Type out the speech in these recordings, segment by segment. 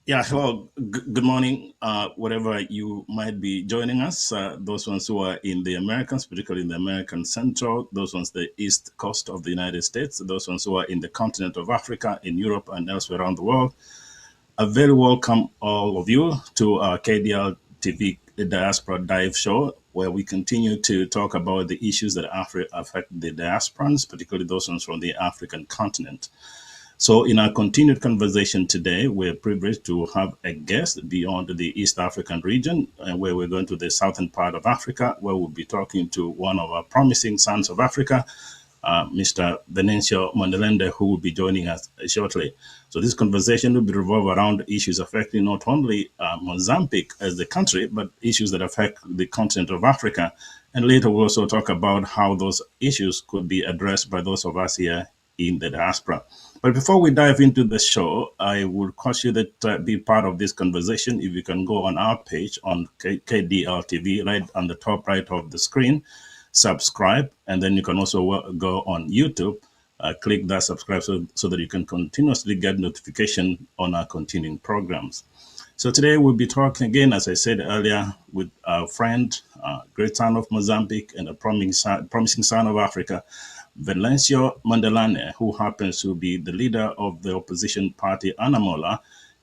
Yeah, hello, good morning, wherever you might be joining us. Those ones who are in the Americans, particularly in the American Central, those ones the East Coast of the United States, those ones who are in the continent of Africa, in Europe, and elsewhere around the world. A very welcome, all of you, to our KDRTV Diaspora Dive Show, where we continue to talk about the issues that affect the diasporans, particularly those ones from the African continent. So in our continued conversation today, we're privileged to have a guest beyond the East African region, where we're going to the southern part of Africa, where we'll be talking to one of our promising sons of Africa, Mr. Venancio Mondlane, who will be joining us shortly. So this conversation will be revolved around issues affecting not only Mozambique as the country, but issues that affect the continent of Africa. And later we'll also talk about how those issues could be addressed by those of us here in the diaspora. But before we dive into the show, I would caution you that be part of this conversation. If you can go on our page on KDRTV, right on the top right of the screen, subscribe, and then you can also go on YouTube, click that subscribe so that you can continuously get notification on our continuing programs. So today we'll be talking again, as I said earlier, with our friend, great son of Mozambique and a promising son of Africa, Venancio Mondlane, who happens to be the leader of the opposition party Anamola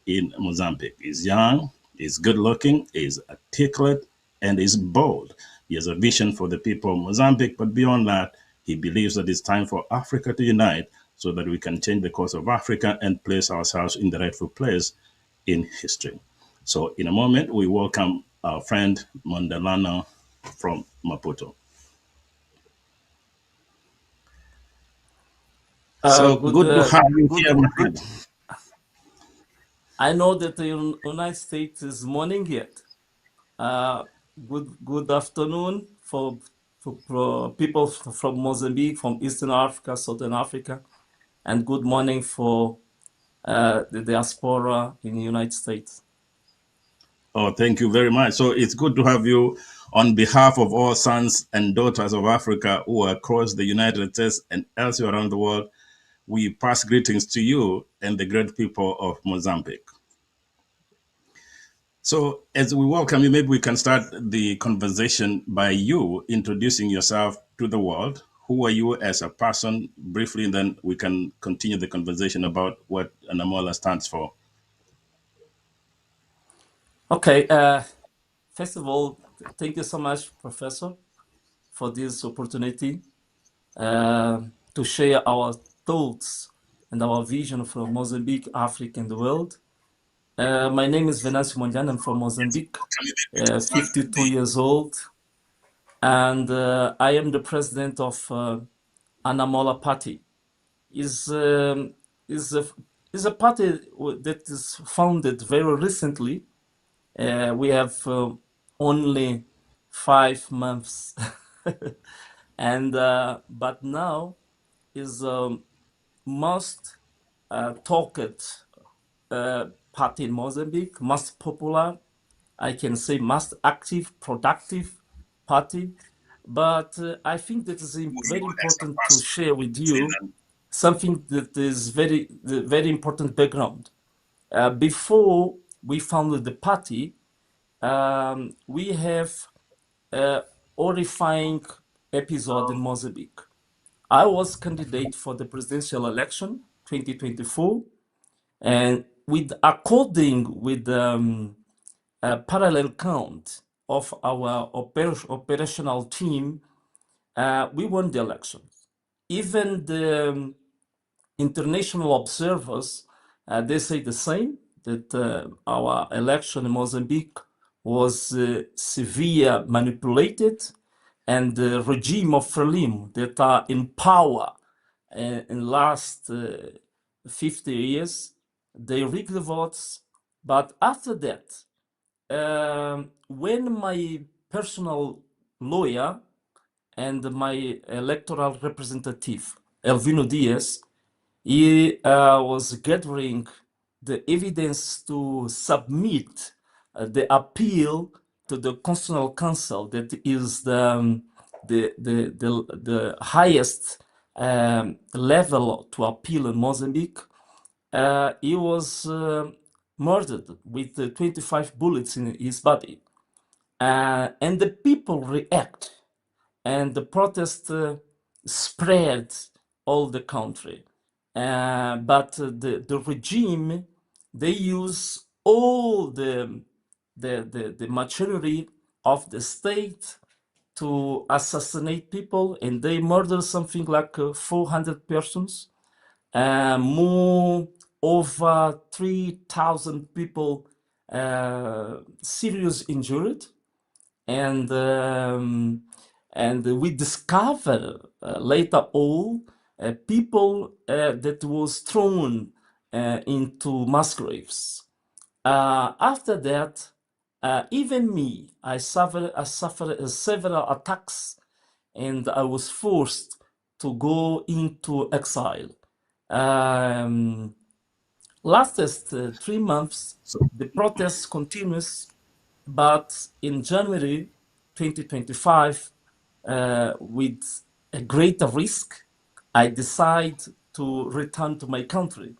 in Mozambique. He's young, he's good looking, he's articulate, and he's bold. He has a vision for the people of Mozambique, but beyond that, he believes that it's time for Africa to unite so that we can change the course of Africa and place ourselves in the rightful place in history. So in a moment, we welcome our friend Mondlane from Maputo. So good to have you here, my friend. I know that the United States is morning yet. Good afternoon for people from Mozambique, from Eastern Africa, Southern Africa, and good morning for the diaspora in the United States. Oh, thank you very much. So it's good to have you on behalf of all sons and daughters of Africa who are across the United States and elsewhere around the world. We pass greetings to you and the great people of Mozambique. So as we welcome you, maybe we can start the conversation by you introducing yourself to the world. Who are you as a person, briefly, and then we can continue the conversation about what Anamola stands for. Okay. First of all, thank you so much, Professor, for this opportunity to share our thoughts and our vision for Mozambique, Africa, and the world. My name is Venancio Mondlane. I'm from Mozambique, 52 years old, and I am the president of Anamola Party. Is a party that is founded very recently. We have only 5 months, and but now is most talked party in Mozambique, most popular, I can say most active, productive party. But I think that is very important to share with you something that is very important background. Before we founded the party, we have a horrifying episode in Mozambique. I was candidate for the presidential election 2024, and according with a parallel count of our operational team, we won the election. Even the international observers, they say the same, that our election in Mozambique was severe manipulated, and the regime of Frelimo that are in power in last 50 years, they rigged the votes. But after that, when my personal lawyer and my electoral representative, Elvino Diaz, he was gathering the evidence to submit the appeal to the Constitutional Council, that is the highest level to appeal in Mozambique. He was murdered with 25 bullets in his body. And the people react, and the protest spread all the country. But the regime, they use all the machinery of the state to assassinate people, and they murder something like 400 persons, more over 3,000 people serious injured, and we discover later all people that was thrown into mass graves. After that, even me, I suffered several attacks, and I was forced to go into exile. Last 3 months, So, the protest continues, but in January 2025, with a greater risk, I decide to return to my country,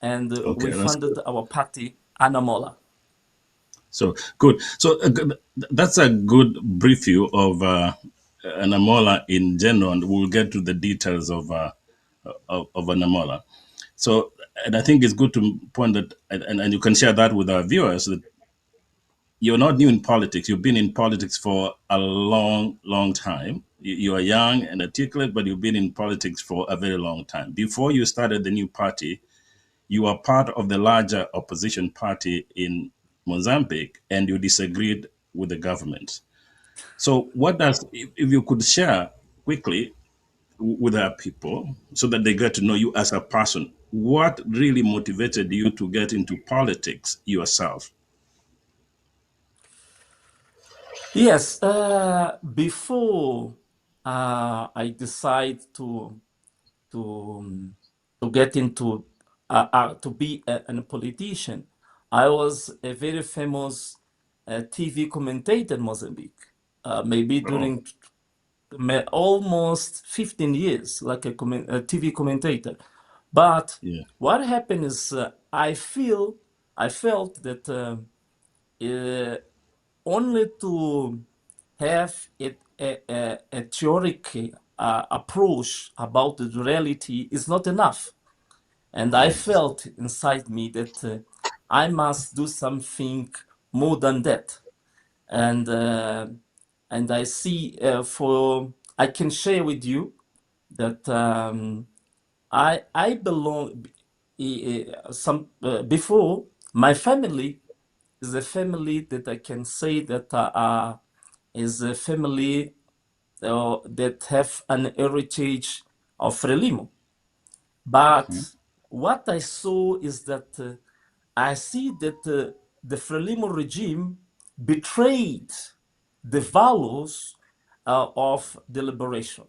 and we okay, that's founded good. our party, Anamola. So good. So that's a good brief view of Anamola in general, and we'll get to the details of Anamola. So, and I think it's good to point that, and you can share that with our viewers, that you're not new in politics. You've been in politics for a long, long time. You are young and articulate, but you've been in politics for a very long time. Before you started the new party, you were part of the larger opposition party in Mozambique, and you disagreed with the government. So, what does, if you could share quickly with our people so that they get to know you as a person, what really motivated you to get into politics yourself? Yes, before I decide to um, to get into to be a politician, I was a very famous TV commentator in Mozambique. Maybe Oh, during almost 15 years, like a TV commentator. But yeah. what happened is, I felt that uh, only to have a theoric approach about the reality is not enough. And I Yes. felt inside me that I must do something more than that. And I see I can share with you that I belong some before my family is a family that I can say that is a family that have an heritage of Frelimo. But what I saw is that I see that the Frelimo regime betrayed the values of the liberation.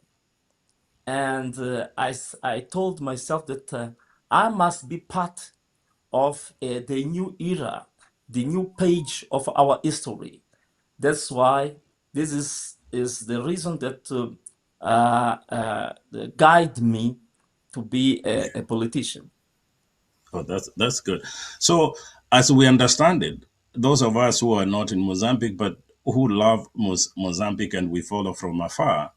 And I told myself that I must be part of the new era, the new page of our history. That's why is the reason that guide me to be Yeah. a politician. Oh, that's good. So, as we understand it, those of us who are not in Mozambique but who love Mozambique and we follow from afar.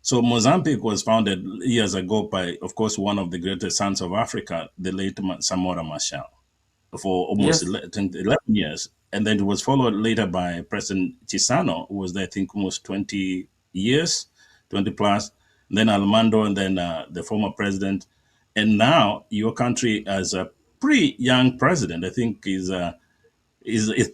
So, Mozambique was founded years ago by, of course, one of the greatest sons of Africa, the late Samora Machel, for almost Yes, 11 years. And then it was followed later by President Chisano, who was there, I think, almost 20 years, 20 plus. Then Almando, and then the former president. And now your country has a pretty young president. I think is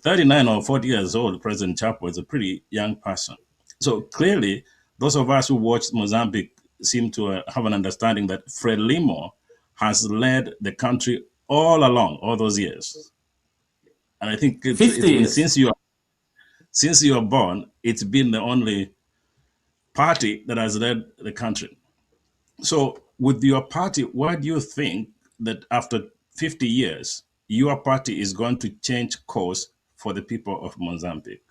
39 or 40 years old. President Chapo is a pretty young person. So clearly, those of us who watched Mozambique seem to have an understanding that Frelimo has led the country all along, all those years. And I think 50 it's been years. since you are born, it's been the only party that has led the country. So, with your party, why do you think that after 50 years, your party is going to change course for the people of Mozambique?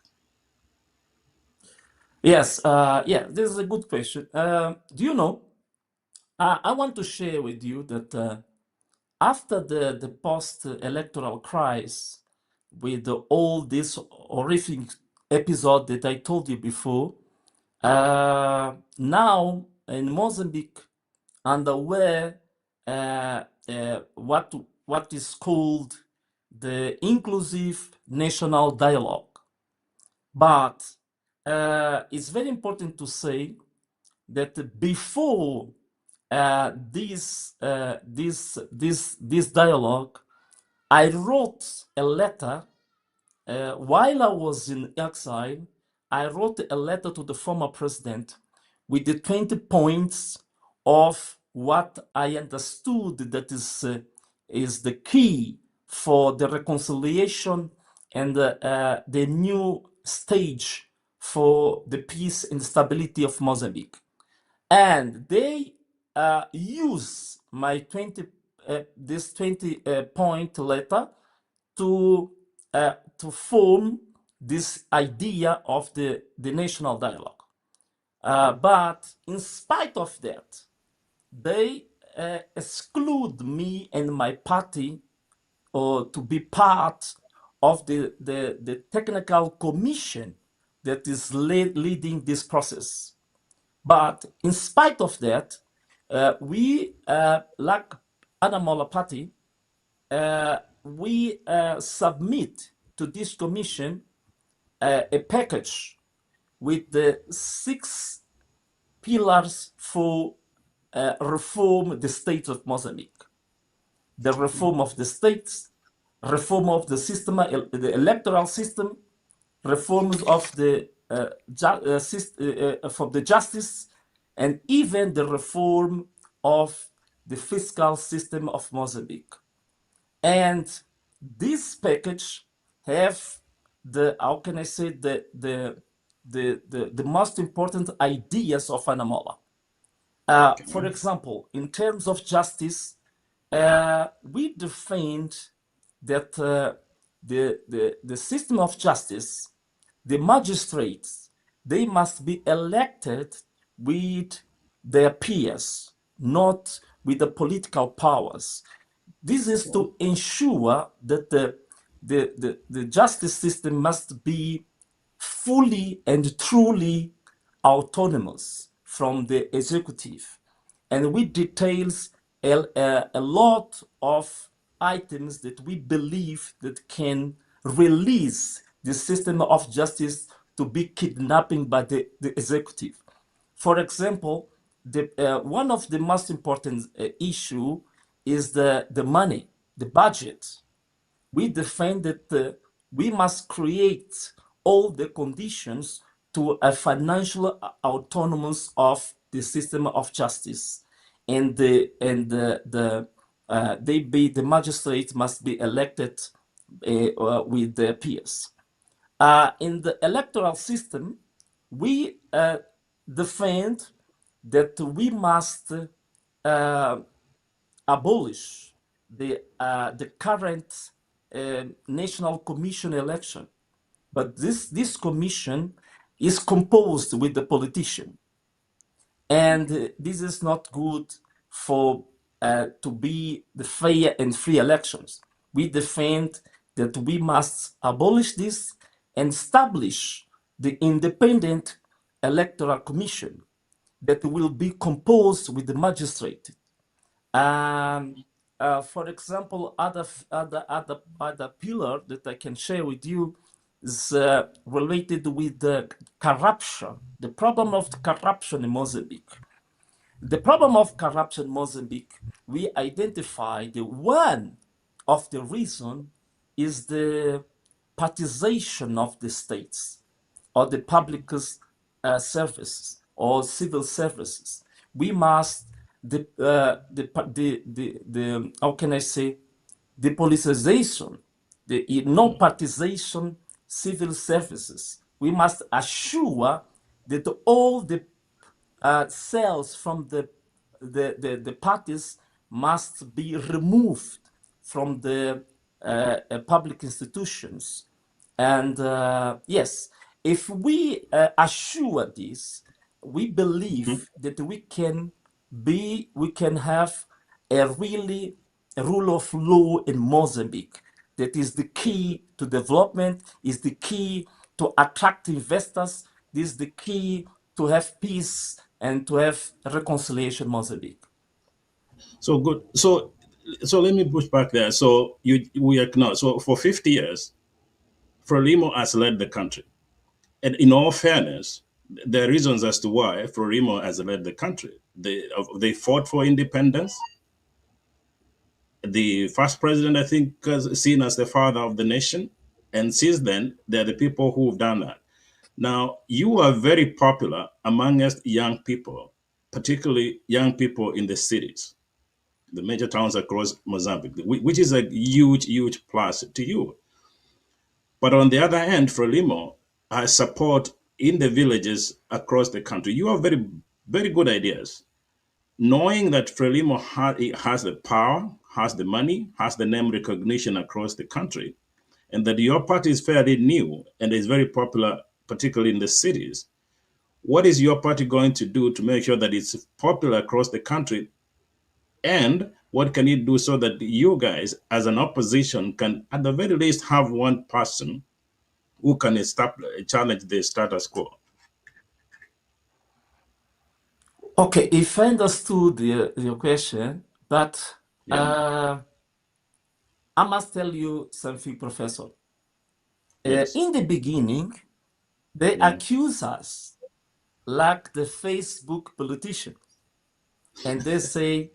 Yes, yeah, this is a good question. Do you know, I want to share with you that after the post-electoral crisis, with all this horrific episode that I told you before, now in Mozambique, underway what is called the inclusive national dialogue. But it's very important to say that before this dialogue, I wrote a letter while I was in exile. I wrote a letter to the former president with the 20 points of what I understood that is the key for the reconciliation and the new stage for the peace and stability of Mozambique. And they use my 20 this 20 point letter to form this idea of the national dialogue. But in spite of that, they exclude me and my party to be part of the technical commission that is leading this process. But in spite of that, we, like Anamola Party, we submit to this commission a package with the 6 pillars for reform the state of Mozambique. The reform of the states, reform of the system, the electoral system, reforms of the for the justice, and even the reform of the fiscal system of Mozambique. And this package have the, how can I say, the most important ideas of Anamola. For example, in terms of justice, we defined that the system of justice, the magistrates, they must be elected with their peers, not with the political powers. This is to ensure that the justice system must be fully and truly autonomous from the executive. And we details a lot of items that we believe that can release the system of justice to be kidnapping by the executive. For example, one of the most important issue is the money, the budget. We defend that we must create all the conditions to a financial autonomous of the system of justice, and the magistrates must be elected with their peers. In the electoral system, we defend that we must abolish the current National Commission election. But this commission is composed with the politician. And this is not good for to be the fair and free elections. We defend that we must abolish this and establish the independent electoral commission that will be composed with the magistrate. For example, other pillar that I can share with you is related with the corruption, the problem of the corruption in Mozambique. The problem of corruption in Mozambique, we identify the one of the reason is the partization of the states or the public services or civil services. We must how can I say, the politicization, the no partization civil services. We must assure that all the cells from the parties must be removed from the public institutions. And yes, if we assure this, we believe that we can have a really a rule of law in Mozambique. That is the key to development, is the key to attract investors, this is the key to have peace and to have reconciliation in Mozambique. So good. So let me push back there. So we acknowledge. So for 50 years, Frelimo has led the country. And in all fairness, there are reasons as to why Frelimo has led the country. They fought for independence. The first president, I think, is seen as the father of the nation. And since then, they're the people who've done that. Now, you are very popular amongst young people, particularly young people in the cities, the major towns across Mozambique, which is a huge, huge plus to you. But on the other hand, Frelimo has support in the villages across the country. You have very, very good ideas. Knowing that Frelimo has the power, has the money, has the name recognition across the country, and that your party is fairly new and is very popular, particularly in the cities, what is your party going to do to make sure that it's popular across the country? And what can you do so that you guys, as an opposition, can at the very least have one person who can challenge the status quo? Okay, if I understood your question, but Yeah. I must tell you something, Professor. Yes. In the beginning, they Yeah. accuse us like the Facebook politicians, and they say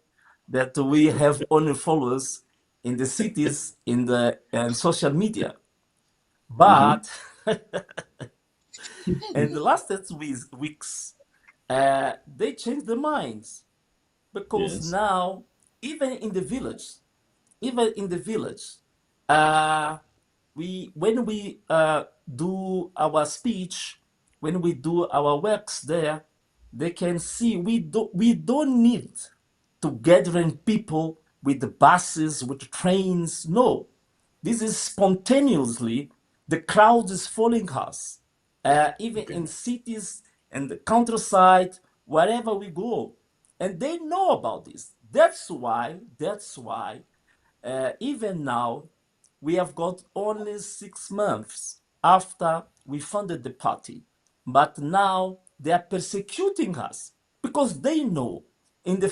that we have only followers in the cities, in the social media. Mm-hmm. But in the last 2 weeks, they changed their minds because Yes. now, even in the village, even in the village, uh, we when we do our speech, when we do our works there, they can see we don't need to gathering people with the buses, with the trains. No, this is spontaneously. The crowd is following us, even Okay. in cities and the countryside, wherever we go, and they know about this. That's why. Even now, we have got only 6 months after we funded the party, but now they are persecuting us because they know in the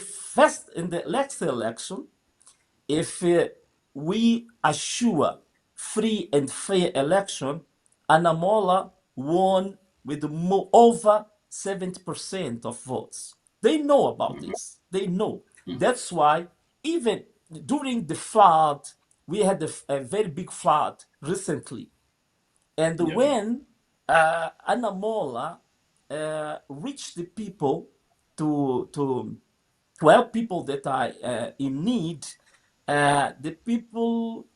next election, if we assure free and fair election, Anamola won with over 70% of votes. They know about this. They know. That's why even during the flood, we had a very big flood recently. And Yeah. when Anamola reached the people to help people that are in need, the people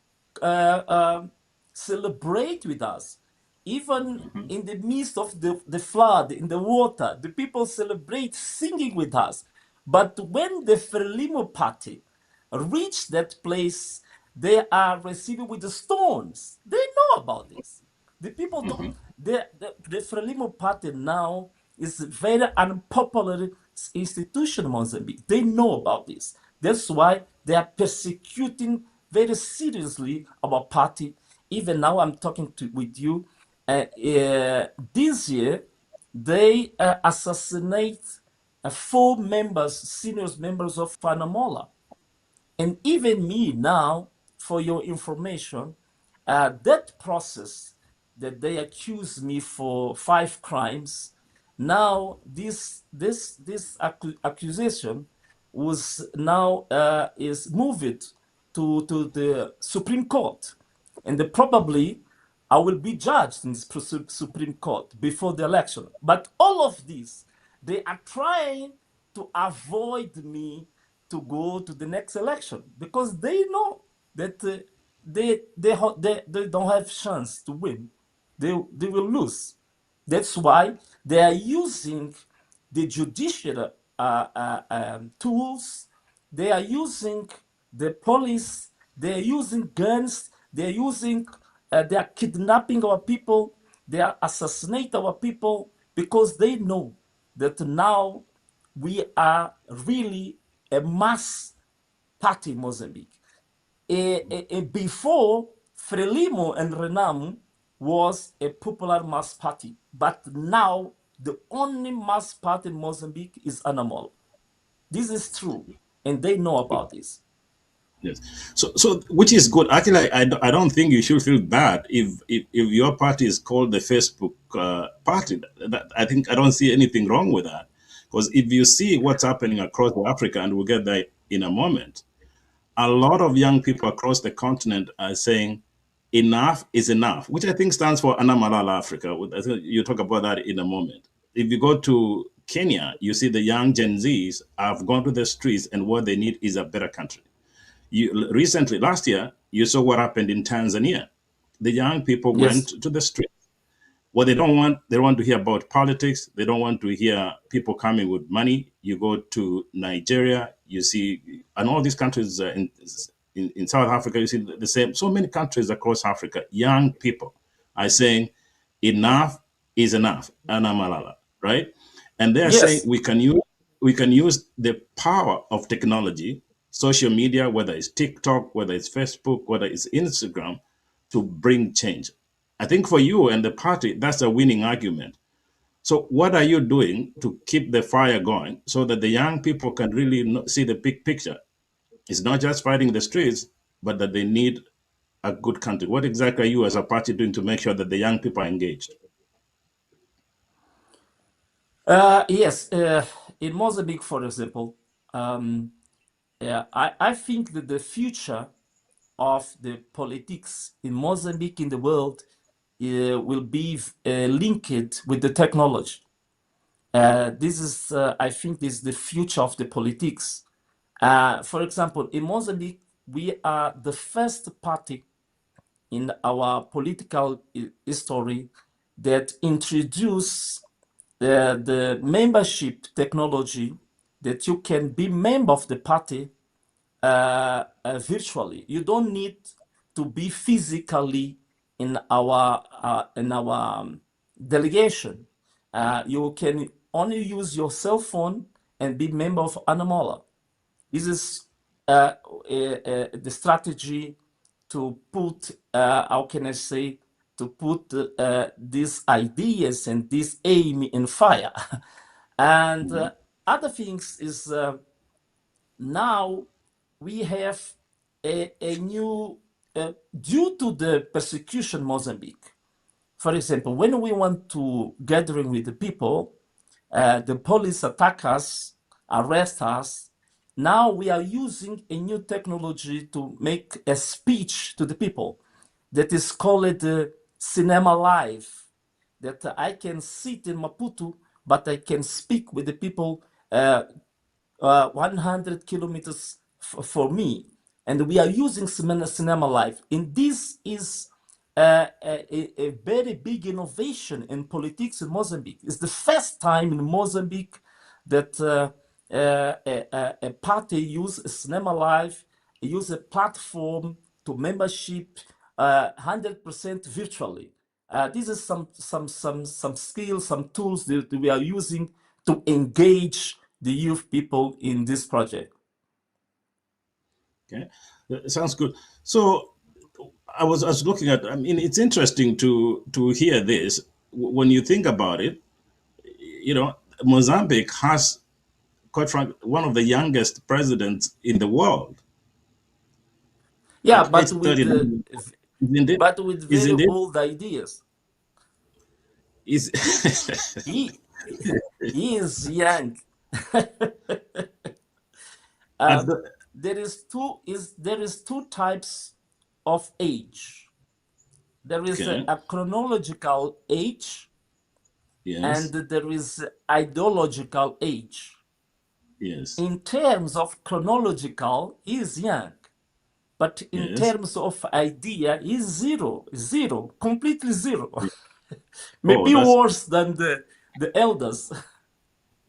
celebrate with us. Even in the midst of the flood, in the water, the people celebrate singing with us. But when the Frelimo party reach that place, they are received with the stones. They know about this. The people don't. The Frelimo party now is a very unpopular institution in Mozambique. They know about this. That's why they are persecuting very seriously our party. Even now, I'm talking with you. This year, they assassinate four members, senior members of Fanamola. And even me now, for your information, that process that they accuse me for 5 crimes, now this accusation was now is moved to the Supreme Court, and probably I will be judged in the Supreme Court before the election. But all of this, they are trying to avoid me to go to the next election because they know that they don't have chance to win. They will lose. That's why they are using the judicial tools. They are using the police. They are using guns. They are kidnapping our people. They are assassinating our people because they know that now we are really a mass party in Mozambique. Before, Frelimo and Renamo was a popular mass party, but now the only mass party in Mozambique is Anamol. This is true, and they know about this. Yes. So which is good. Actually, I don't think you should feel bad if your party is called the Facebook party. I think I don't see anything wrong with that. Because if you see what's happening across Africa, and we'll get there in a moment, a lot of young people across the continent are saying enough is enough, which I think stands for Anamalala Africa. I think you talk about that in a moment. If you go to Kenya, you see the young Gen Zs have gone to the streets, and what they need is a better country. You recently, last year, you saw what happened in Tanzania. The young people went Yes, to the street. What they don't want to hear about politics. They don't want to hear people coming with money. You go to Nigeria, you see, and all these countries in South Africa, you see the same. So many countries across Africa, young people are saying, enough is enough. Anamalala, right? And they're saying yes, we can use the power of technology, social media, whether it's TikTok, whether it's Facebook, whether it's Instagram, to bring change. I think for you and the party, that's a winning argument. So, what are you doing to keep the fire going so that the young people can really see the big picture? It's not just fighting the streets, but that they need a good country. What exactly are you as a party doing to make sure that the young people are engaged? yes. In Mozambique, for example, um, yeah, I think that the future of the politics in Mozambique in the world will be linked with the technology. I think, this is the future of the politics. For example, in Mozambique, we are the first party in our political history that introduced the membership technology that you can be member of the party virtually. You don't need to be physically in our delegation. You can only use your cell phone and be member of Anamola. This is the strategy to put, how can I say, to put these ideas and this aim in fire. And Mhm. other things is now we have a new, due to the persecution in Mozambique. For example, when we want to gathering with the people, the police attack us, arrest us. Now we are using a new technology to make a speech to the people that is called Cinema Live. That I can sit in Maputo, but I can speak with the people 100 kilometers for me. And we are using Cinema Live. And this is a very big innovation in politics in Mozambique. It's the first time in Mozambique that a party use Cinema Live, use a platform to membership 100% virtually. This is some skills, some tools that we are using to engage the youth people in this project. Okay, sounds good. So, I was looking at. I mean, it's interesting to hear this. When you think about it, Mozambique has, quite frankly, one of the youngest presidents in the world Yeah, at age 39. Isn't it? but with very Isn't it? old ideas. Is He he is young. at um, the, there is two types of age. There is okay. a chronological age and Yes. there is ideological age. Yes. In terms of chronological, he is young, but in Yes. terms of idea, he is zero, completely zero. Oh, Maybe worse than the elders.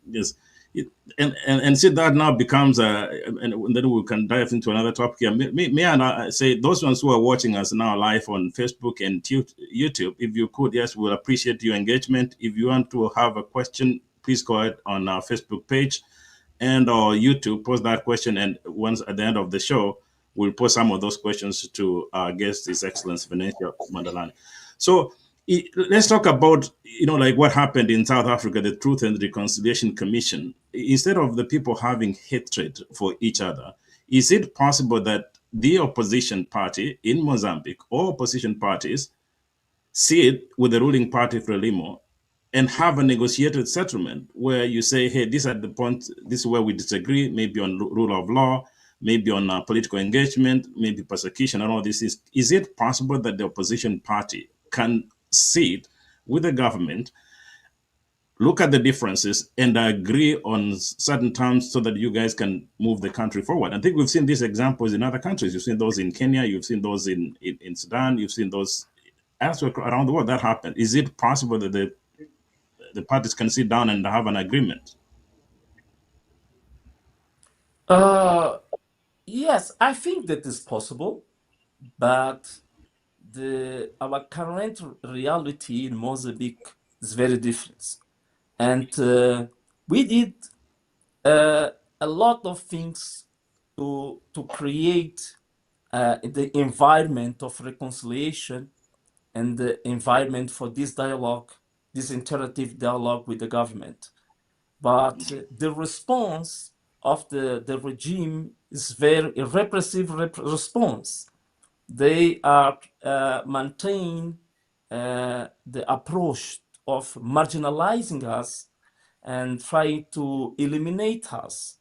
Yes. It, and see that now becomes and then we can dive into another topic here. May I now say those ones who are watching us now live on Facebook and YouTube, if you could, yes, we'll appreciate your engagement. If you want to have a question, please go ahead on our Facebook page and or YouTube, post that question, and once at the end of the show, we'll post some of those questions to our guest, His Excellency Venancio Mondlane. So let's talk about like what happened in South Africa, the Truth and Reconciliation Commission. Instead of the people having hatred for each other, is it possible that the opposition party in Mozambique or opposition parties sit with the ruling party Frelimo and have a negotiated settlement where you say, hey, these are the points, this is where we disagree, maybe on rule of law, maybe on political engagement, maybe persecution, and all this. Is it possible that the opposition party can sit with the government, look at the differences, and agree on certain terms so that you guys can move the country forward? I think we've seen these examples in other countries. You've seen those in Kenya, you've seen those in Sudan, you've seen those elsewhere around the world. That happened. Is it possible that the parties can sit down and have an agreement? Uh, yes, I think that is possible, but our current reality in Mozambique is very different. And we did a lot of things to create the environment of reconciliation and the environment for this dialogue, this interactive dialogue with the government. But the response of the regime is very a repressive response. They are maintain the approach of marginalizing us and trying to eliminate us.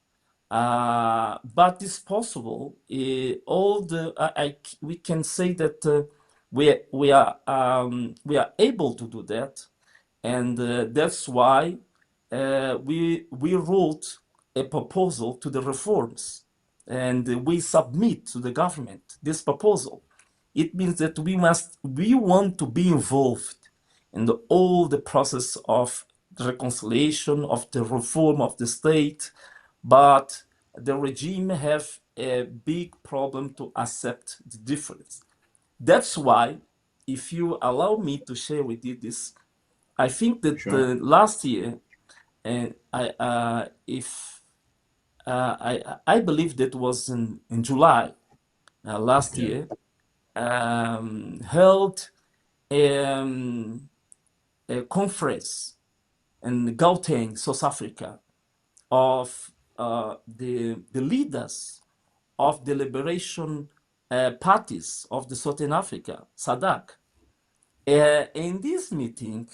But it's possible. All the we can say that we are able to do that, and that's why we wrote a proposal to the reforms, and we submit to the government this proposal. It means that we want to be involved in all the process of the reconciliation, of the reform of the state, but the regime have a big problem to accept the difference. That's why, if you allow me to share with you this, I think that Sure. last year, and I believe that was in July last Yeah. year, held a conference in Gauteng, South Africa, of the leaders of the liberation parties of the Southern Africa, SADC. In this meeting,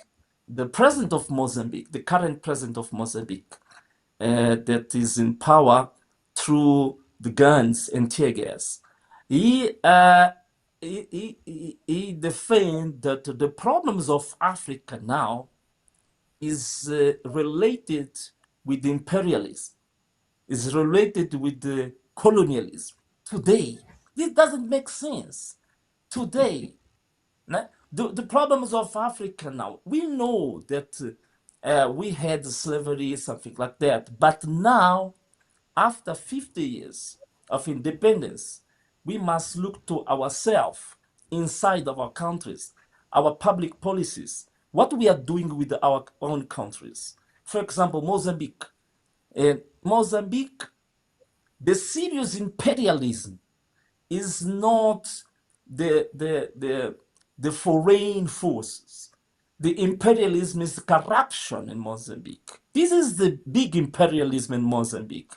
the president of Mozambique, the current president of Mozambique, that is in power through the guns and tear gas, he defended that the problems of Africa now is related with imperialism, is related with the colonialism. Today, this doesn't make sense. Today, the problems of Africa now, we know that we had slavery, something like that, but now, after 50 years of independence, we must look to ourselves inside of our countries, our public policies, what we are doing with our own countries. For example, Mozambique. Mozambique, the serious imperialism is not the foreign forces. The imperialism is corruption in Mozambique. This is the big imperialism in Mozambique.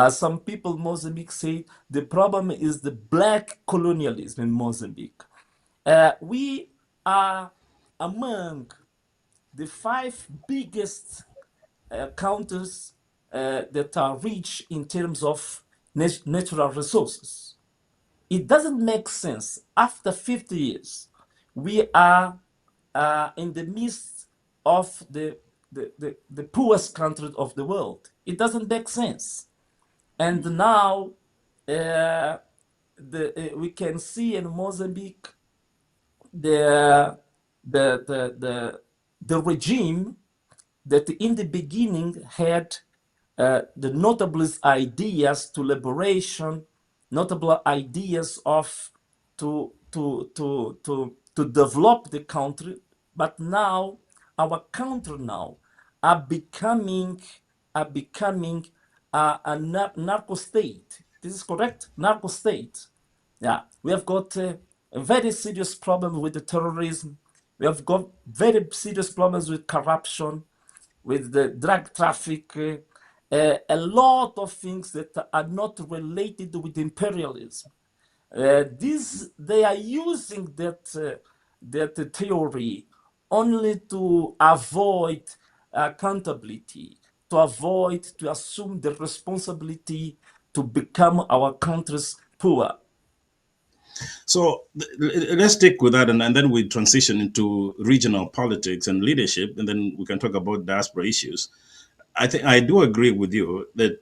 Some people in Mozambique say the problem is the black colonialism in Mozambique. We are among the five biggest countries that are rich in terms of natural resources. It doesn't make sense. After 50 years, we are in the midst of the poorest country of the world. It doesn't make sense. And now we can see in Mozambique the, the, the, the, the regime that in the beginning had the notable ideas to liberation, notable ideas of to develop the country, but now our country now are becoming a narco state. This is correct, narco state. Yeah, we have got a very serious problem with the terrorism. We have got very serious problems with corruption, with the drug traffic, a lot of things that are not related with imperialism. They are using that theory only to avoid accountability, to avoid to assume the responsibility to become our country's poor. So let's stick with that, and then we transition into regional politics and leadership, and then we can talk about diaspora issues. I think I do agree with you that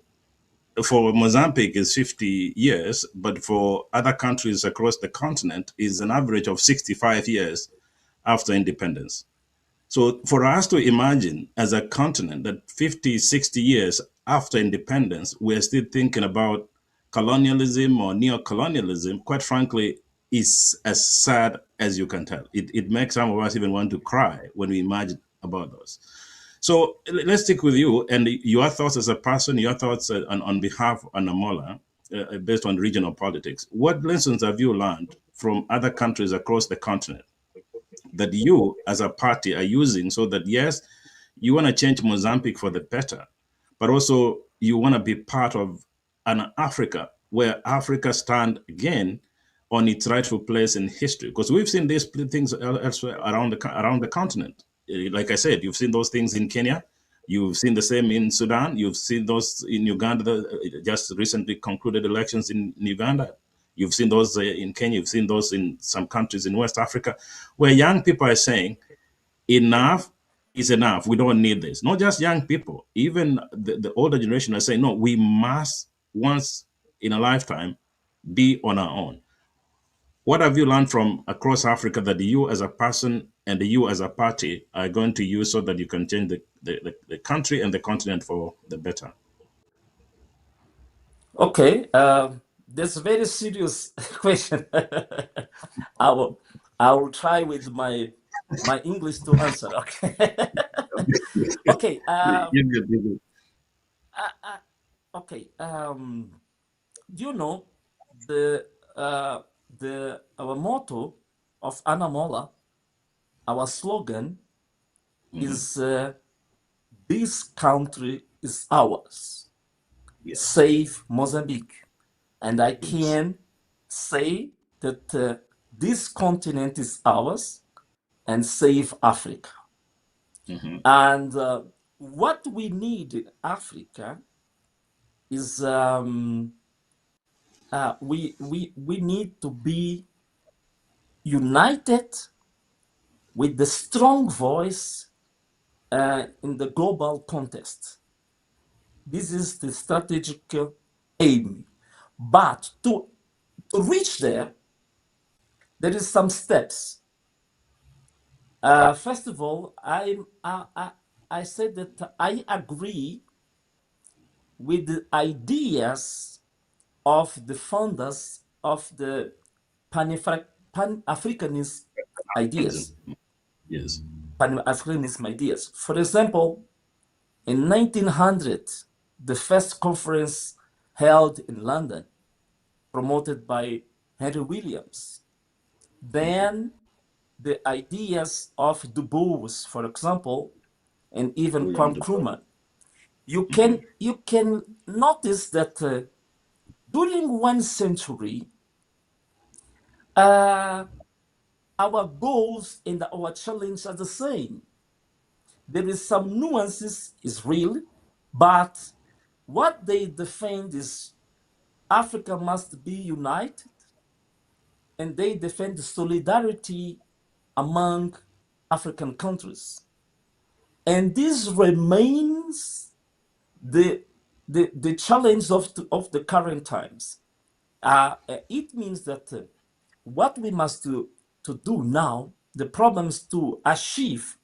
for Mozambique is 50 years, but for other countries across the continent is an average of 65 years after independence. So for us to imagine as a continent that 50, 60 years after independence, we're still thinking about colonialism or neo-colonialism, quite frankly, is as sad as you can tell. It makes some of us even want to cry when we imagine about those. So let's stick with you and your thoughts as a person, your thoughts on behalf of Anamola, based on regional politics. What lessons have you learned from other countries across the continent that you as a party are using so that, yes, you want to change Mozambique for the better, but also you want to be part of an Africa where Africa stand again on its rightful place in history? Because we've seen these things elsewhere around the continent. Like I said, you've seen those things in Kenya. You've seen the same in Sudan. You've seen those in Uganda, just recently concluded elections in Uganda. You've seen those in Kenya. You've seen those in some countries in West Africa, where young people are saying, enough is enough. We don't need this. Not just young people, even the older generation are saying, no, we must once in a lifetime be on our own. What have you learned from across Africa that you as a person and you as a party are going to use so that you can change the country and the continent for the better? Okay, that's a very serious question. I will try with my English to answer. Okay. Okay. Okay. Do you know the our motto of Anamola, our slogan is this country is ours. Yes. Save Mozambique. And I Yes. can say that this continent is ours and save Africa. And what we need in Africa is we need to be united with the strong voice in the global context. This is the strategic aim. But to reach there is some steps. First of all, I said that I agree with the ideas of the founders of the Pan-Africanist ideas. Yes. Pan-Africanism ideas. For example, in 1900, the first conference held in London, promoted by Henry Williams. Then the ideas of Du Bois, for example, and even William Kwame Du Bois. Nkrumah. You can notice that during one century, our goals and our challenges are the same. There is some nuances, is real, but what they defend is Africa must be united, and they defend solidarity among African countries. And this remains the challenge of the current times. It means that what we must to do now, the problems to achieve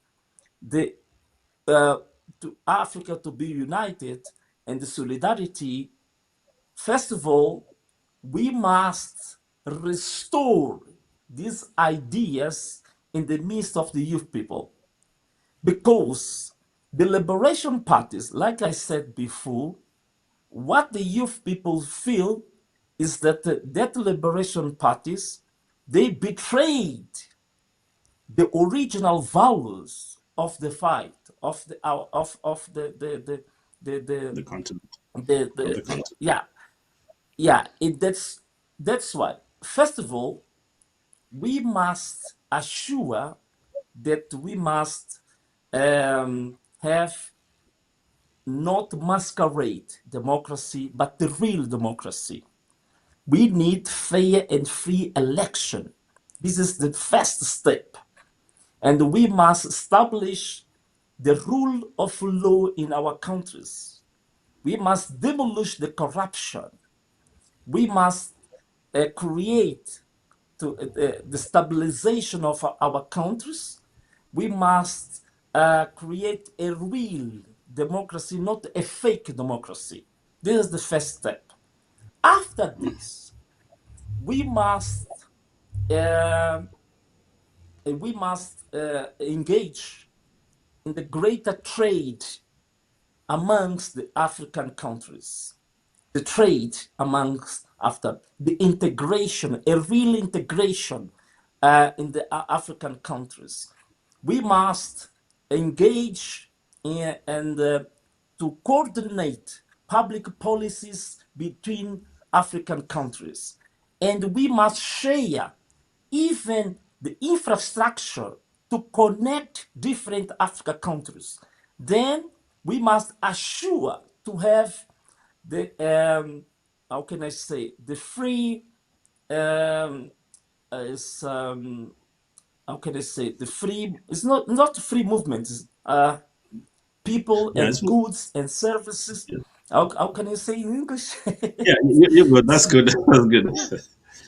the to Africa to be united and the solidarity, first of all, we must restore these ideas in the midst of the youth people. Because the liberation parties, like I said before, what the youth people feel is that that liberation parties, they betrayed the original values of the fight, of The continent of the the continent. yeah, yeah, that's why. First of all, we must assure that we must have not masquerade democracy, but the real democracy. We need fair and free election. This is the first step. And we must establish the rule of law in our countries. We must demolish the corruption. We must create the stabilization of our countries. We must create a real democracy, not a fake democracy. This is the first step. After this, we must uh, engage in the greater trade amongst the African countries. The trade amongst after the integration, a real integration in the African countries. We must engage in, and to coordinate public policies between African countries. And we must share even the infrastructure to connect different African countries. Then we must assure to have the how can I say, the free is how can I say, the free, it's not free movement, it's, people Yeah, and goods and services. yeah, How can I say in English? yeah, you're good. That's good. That's good.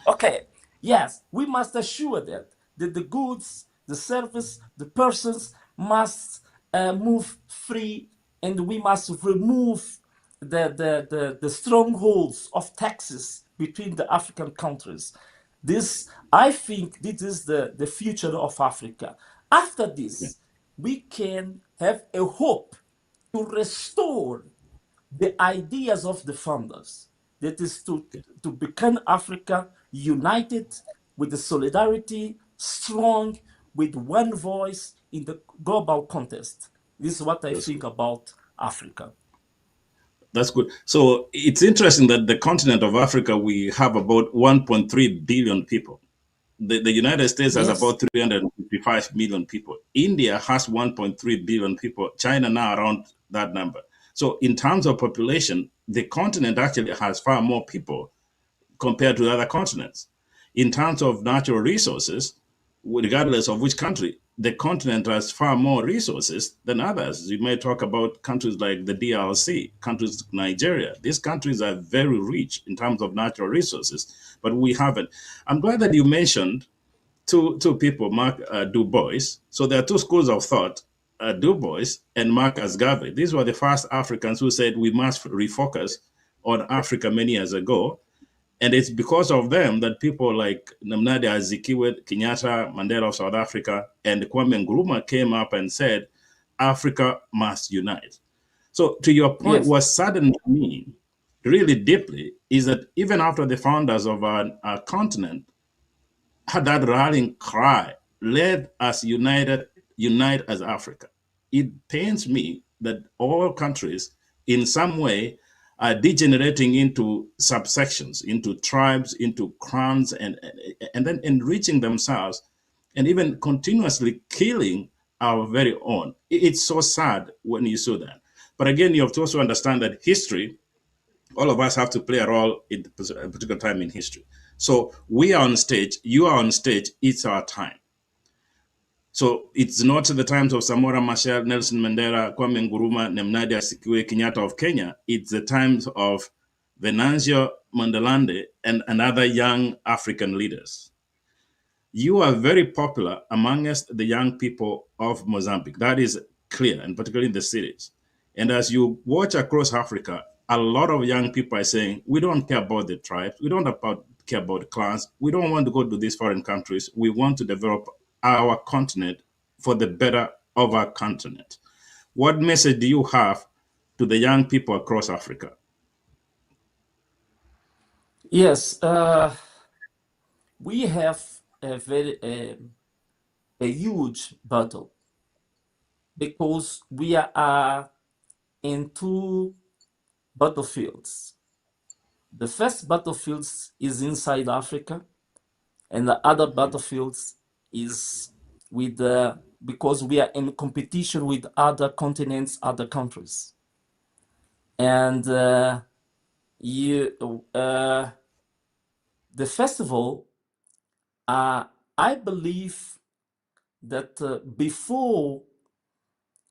Okay, yes, we must assure that the goods, the service, the persons must move free, and we must remove the strongholds of taxes between the African countries. This, I think, this is the future of Africa. After Yeah, this, we can have a hope to restore the ideas of the founders, that is okay. to become Africa united with the solidarity, strong, with one voice in the global contest. This is what I That's think good. about Africa. That's good. So it's interesting that the continent of Africa, we have about 1.3 billion people. The United States has Yes, about 355 million people. India has 1.3 billion people. China now around that number. So in terms of population, the continent actually has far more people compared to other continents. In terms of natural resources, regardless of which country, the continent has far more resources than others. You may talk about countries like the DRC, countries like Nigeria. These countries are very rich in terms of natural resources, but we haven't. I'm glad that you mentioned two people, Mark Du Bois. So there are two schools of thought, Du Bois and Marcus Garvey. These were the first Africans who said we must refocus on Africa many years ago, and it's because of them that people like Namnadi Azikiwe, Kenyatta, Mandela of South Africa, and Kwame Nkrumah came up and said, Africa must unite. So, to your point, yes, what saddened me really deeply is that even after the founders of our continent had that rallying cry, let us unite as Africa. It pains me that all countries, in some way, are degenerating into subsections, into tribes, into clans, and then enriching themselves, and even continuously killing our very own. It's so sad when you saw that. But again, you have to also understand that history, all of us have to play a role in a particular time in history. So we are on stage, you are on stage, it's our time. So it's not the times of Samora Machel, Nelson Mandela, Kwame Nkrumah, Nemnadi Azikiwe, Kenyatta of Kenya. It's the times of Venancio Mondlane and other young African leaders. You are very popular amongst the young people of Mozambique. That is clear, and particularly in the cities. And as you watch across Africa, a lot of young people are saying, we don't care about the tribes, we don't care about the clans, we don't want to go to these foreign countries. We want to develop our continent for the better of our continent. What message do you have to the young people across Africa? Yes, we have a huge battle because we are in two battlefields. The first battlefield is inside Africa, and the other battlefields is with because we are in competition with other continents, other countries, and you the festival. I believe that before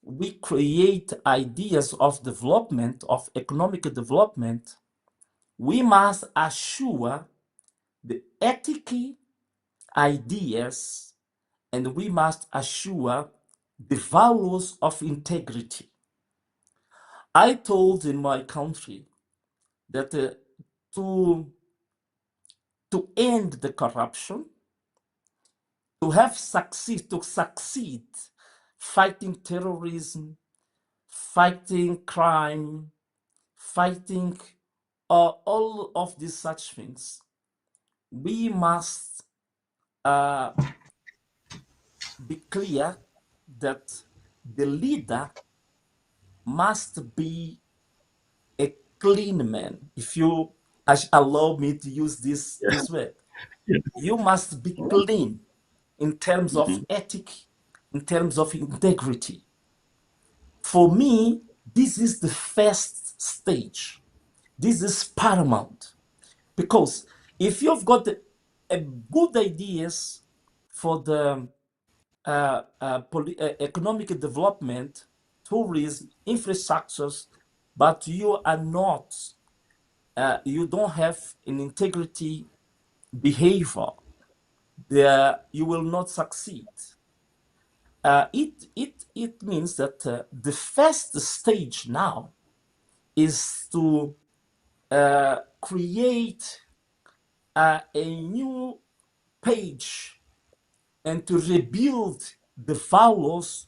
we create ideas of development, of economic development, we must assure the ethical ideas, and we must assure the values of integrity. I told in my country that to end the corruption, to succeed fighting terrorism, fighting crime, fighting all of these such things, we must be clear that the leader must be a clean man. If you allow me to use this word, Yeah. you must be clean in terms of Mhm. ethic, in terms of integrity. For me, this is the first stage. This is paramount because if you've got a good ideas for the economic development, tourism, infrastructures, but you are not, you don't have an integrity behavior, there you will not succeed. It means that the first stage now is to create a new page and to rebuild the values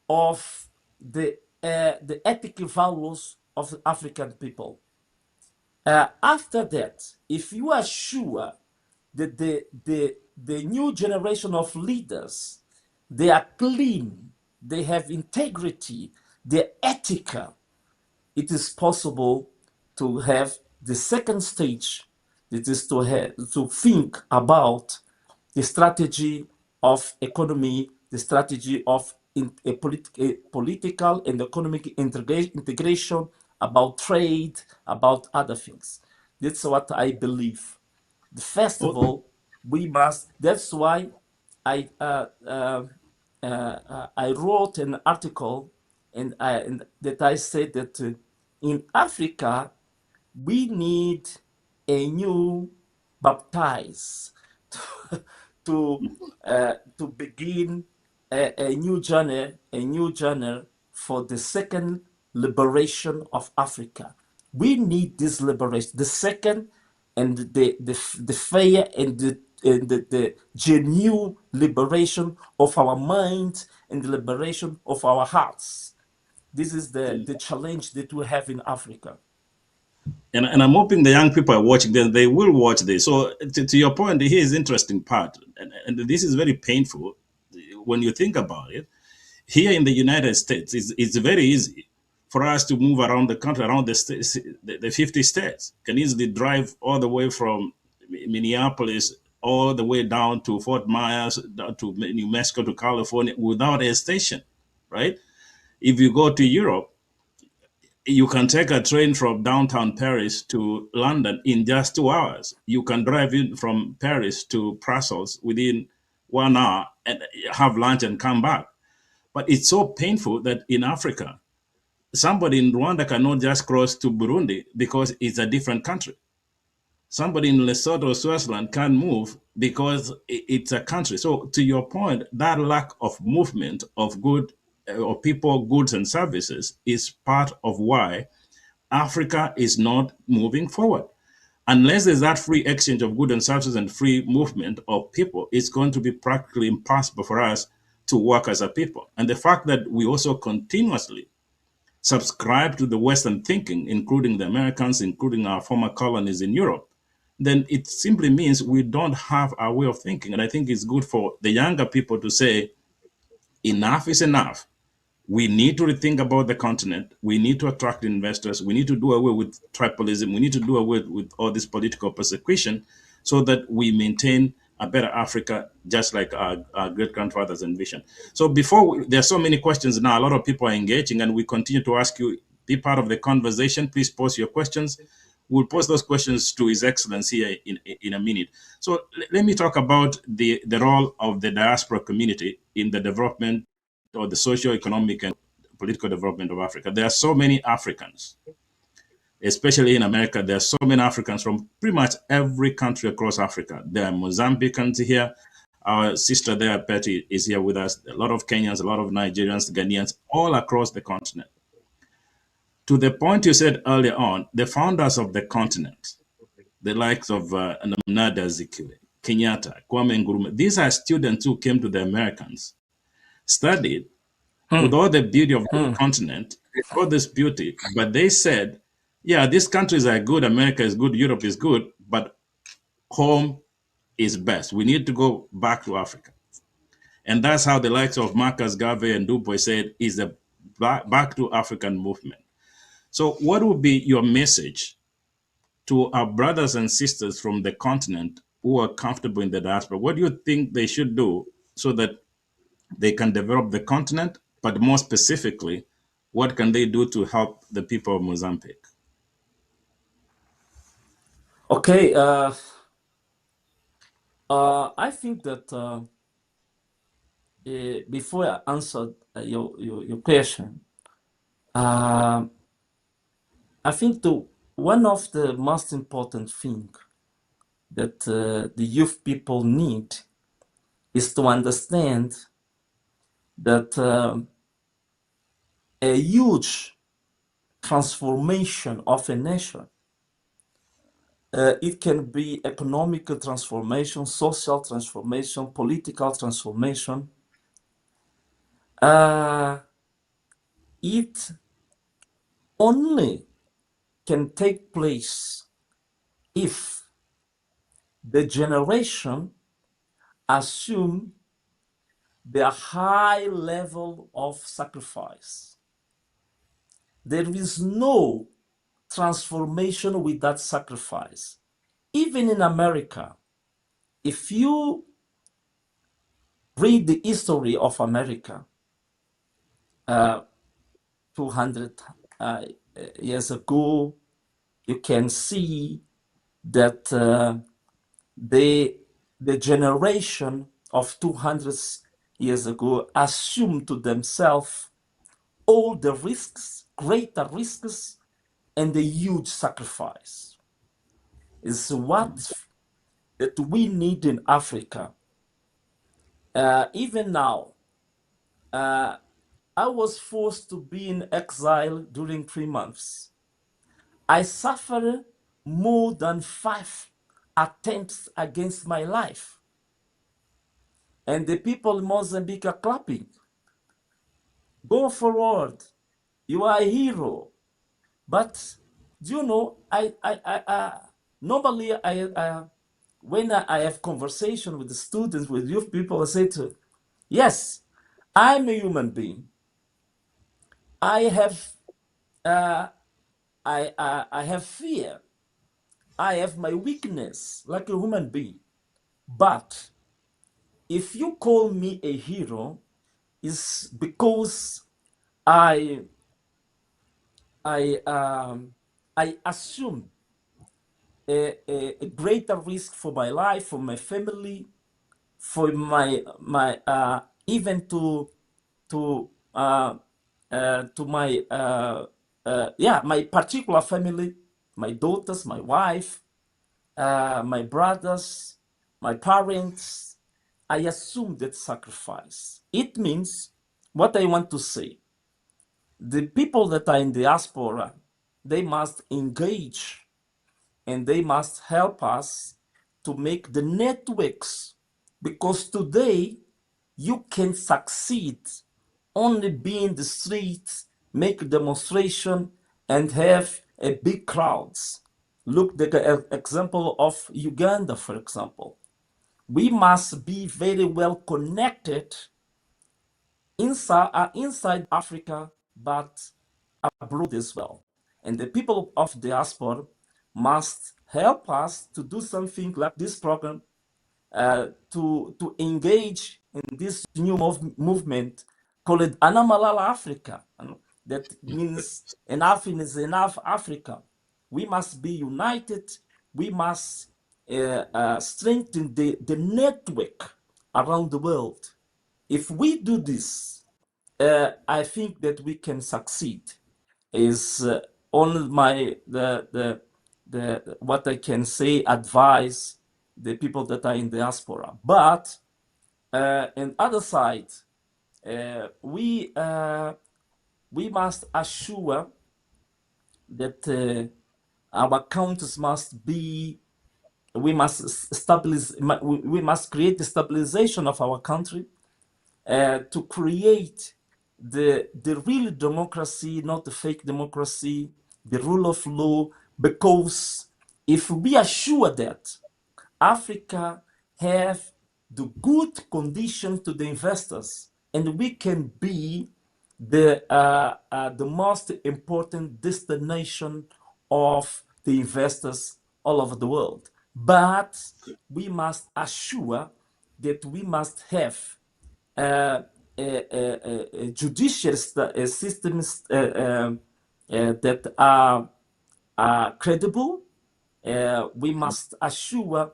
of the ethical values of the African people. After that, if you are sure that the new generation of leaders, they are clean, they have integrity, they're ethical, it is possible to have the second stage, that is to think about the strategy of economy, the strategy of a political and economic integration, about trade, about other things. That's what I believe. First of Oh, all, we must. That's why I I wrote an article, and that I said that in Africa we need a new baptize to to begin a new journey for the second liberation of Africa. We need this liberation, the second, and the fair and the genuine liberation of our minds and the liberation of our hearts. This is the challenge that we have in Africa. and I'm hoping the young people are watching this, they will watch this. So to your point, here is interesting part, and this is very painful when you think about it. Here in the United States, it's very easy for us to move around the country, around the states, the 50 states. Can easily drive all the way from Minneapolis all the way down to Fort Myers, down to New Mexico, to California without a station, right? If you go to Europe, you can take a train from downtown Paris to London in just 2 hours. You can drive in from Paris to Brussels within 1 hour and have lunch and come back. But it's so painful that in Africa, somebody in Rwanda cannot just cross to Burundi because it's a different country. Somebody in Lesotho or Swaziland can't move because it's a country. So, to your point, that lack of movement of good or people, goods, and services is part of why Africa is not moving forward. Unless there's that free exchange of goods and services and free movement of people, it's going to be practically impossible for us to work as a people. And the fact that we also continuously subscribe to the Western thinking, including the Americans, including our former colonies in Europe, then it simply means we don't have our way of thinking. And I think it's good for the younger people to say, enough is enough. We need to rethink about the continent. We need to attract investors. We need to do away with tribalism. We need to do away with all this political persecution so that we maintain a better Africa, just like our great grandfathers envisioned. So there are so many questions now. A lot of people are engaging, and we continue to ask you, be part of the conversation. Please post your questions. We'll post those questions to His Excellency here in a minute. So let me talk about the role of the diaspora community in the development or the socio-economic and political development of Africa. There are so many Africans, especially in America. There are so many Africans from pretty much every country across Africa. There are Mozambicans here. Our sister there, Betty, is here with us. A lot of Kenyans, a lot of Nigerians, Ghanaians, all across the continent. To the point you said earlier on, the founders of the continent, the likes of Nada Azikiwe, Kenyatta, Kwame Nkrumah, these are students who came to the Americans, studied, with all the beauty of the continent, they saw this beauty, but they said, yeah, these countries are good, America is good, Europe is good, but home is best. We need to go back to Africa. And that's how the likes of Marcus Garvey and Du Bois said is the back to African movement. So what would be your message to our brothers and sisters from the continent who are comfortable in the diaspora? What do you think they should do so that they can develop the continent, but more specifically, what can they do to help the people of Mozambique? Okay, I think that before I answer your question, I think one of the most important things that the youth people need is to understand that a huge transformation of a nation, it can be economic transformation, social transformation, political transformation. It only can take place if the generation assume the high level of sacrifice. There is no transformation without sacrifice. Even in America, if you read the history of America 200 years ago, you can see that the generation of 200 years ago assumed to themselves all the risks, greater risks, and the huge sacrifice. Is what that we need in Africa. Even now, I was forced to be in exile during 3 months. I suffered more than 5 attempts against my life. And the people in Mozambique are clapping. Go forward. You are a hero. But do you know, normally when I have conversation with the students, with youth people, I say to, yes, I'm a human being. I have I have fear. I have my weakness like a human being. But if you call me a hero, it's because I assume a greater risk for my life, for my family, for my even to my my particular family, my daughters, my wife, my brothers, my parents. I assume that sacrifice. It means what I want to say, the people that are in diaspora, they must engage and they must help us to make the networks, because today you can succeed only be in the streets, make demonstration, and have a big crowds. Look the example of Uganda, for example. We must be very well connected inside Africa, but abroad as well. And the people of diaspora must help us to do something like this program, to engage in this new movement called Anamalala Africa. That means enough is enough Africa. We must be united. We must strengthen the network around the world. If we do this, I think that we can succeed. Is on my the what I can say advise the people that are in diaspora. But on other side, we must assure that our countries must be. We must establish. We must create the stabilization of our country to create the real democracy, not the fake democracy, the rule of law. Because if we are sure that Africa have the good condition to the investors, and we can be the most important destination of the investors all over the world. But we must assure that we must have judicial systems that are credible. We must assure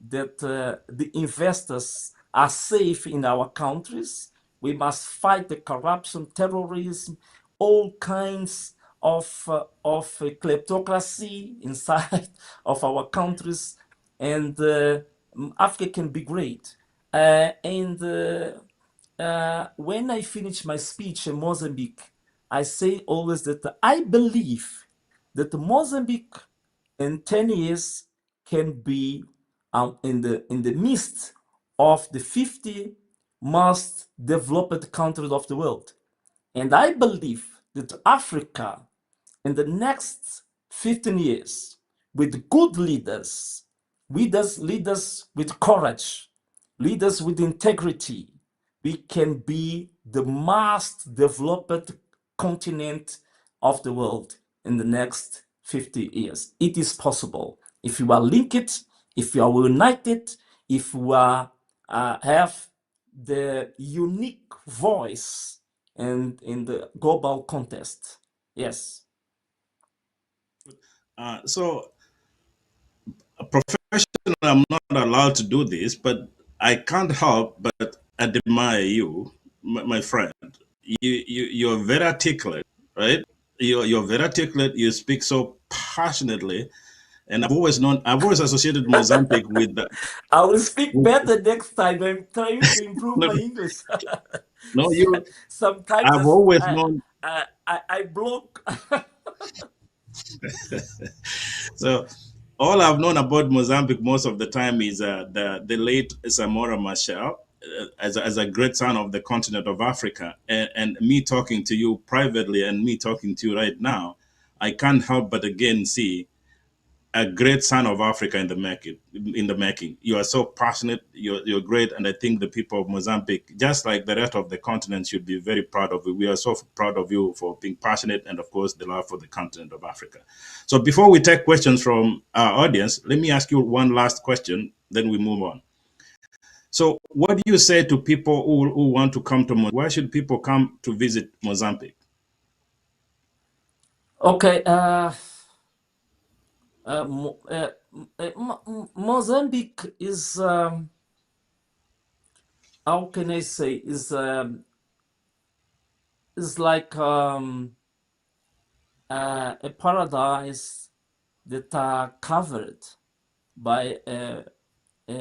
that the investors are safe in our countries. We must fight the corruption, terrorism, all kinds of kleptocracy inside of our countries, and Africa can be great. And when I finish my speech in Mozambique, I say always that I believe that Mozambique in 10 years can be in the midst of the 50 most developed countries of the world. And I believe that Africa in the next 15 years, with good leaders with courage, leaders with integrity, we can be the most developed continent of the world in the next 50 years. It is possible if you are linked, if you are united, if you are have the unique voice and in the global contest. Yes. So, professionally, I'm not allowed to do this, but I can't help but admire you, my friend. You're very articulate, right? You're very articulate. You speak so passionately, and I've always associated Mozambique with the. I will speak With, better next time. I'm trying to improve no, my English. no, you. Sometimes I've always known. I block. So all I've known about Mozambique most of the time is the late Samora Machel as a great son of the continent of Africa, and me talking to you privately and me talking to you right now, I can't help but again see a great son of Africa in the making. In the making, you are so passionate. You're great, and I think the people of Mozambique, just like the rest of the continent, should be very proud of you. We are so proud of you for being passionate, and of course, the love for the continent of Africa. So, before we take questions from our audience, let me ask you one last question. Then we move on. So, what do you say to people who want to come to Mozambique? Why should people come to visit Mozambique? Okay. Mozambique is how can I say is like a paradise that are covered by a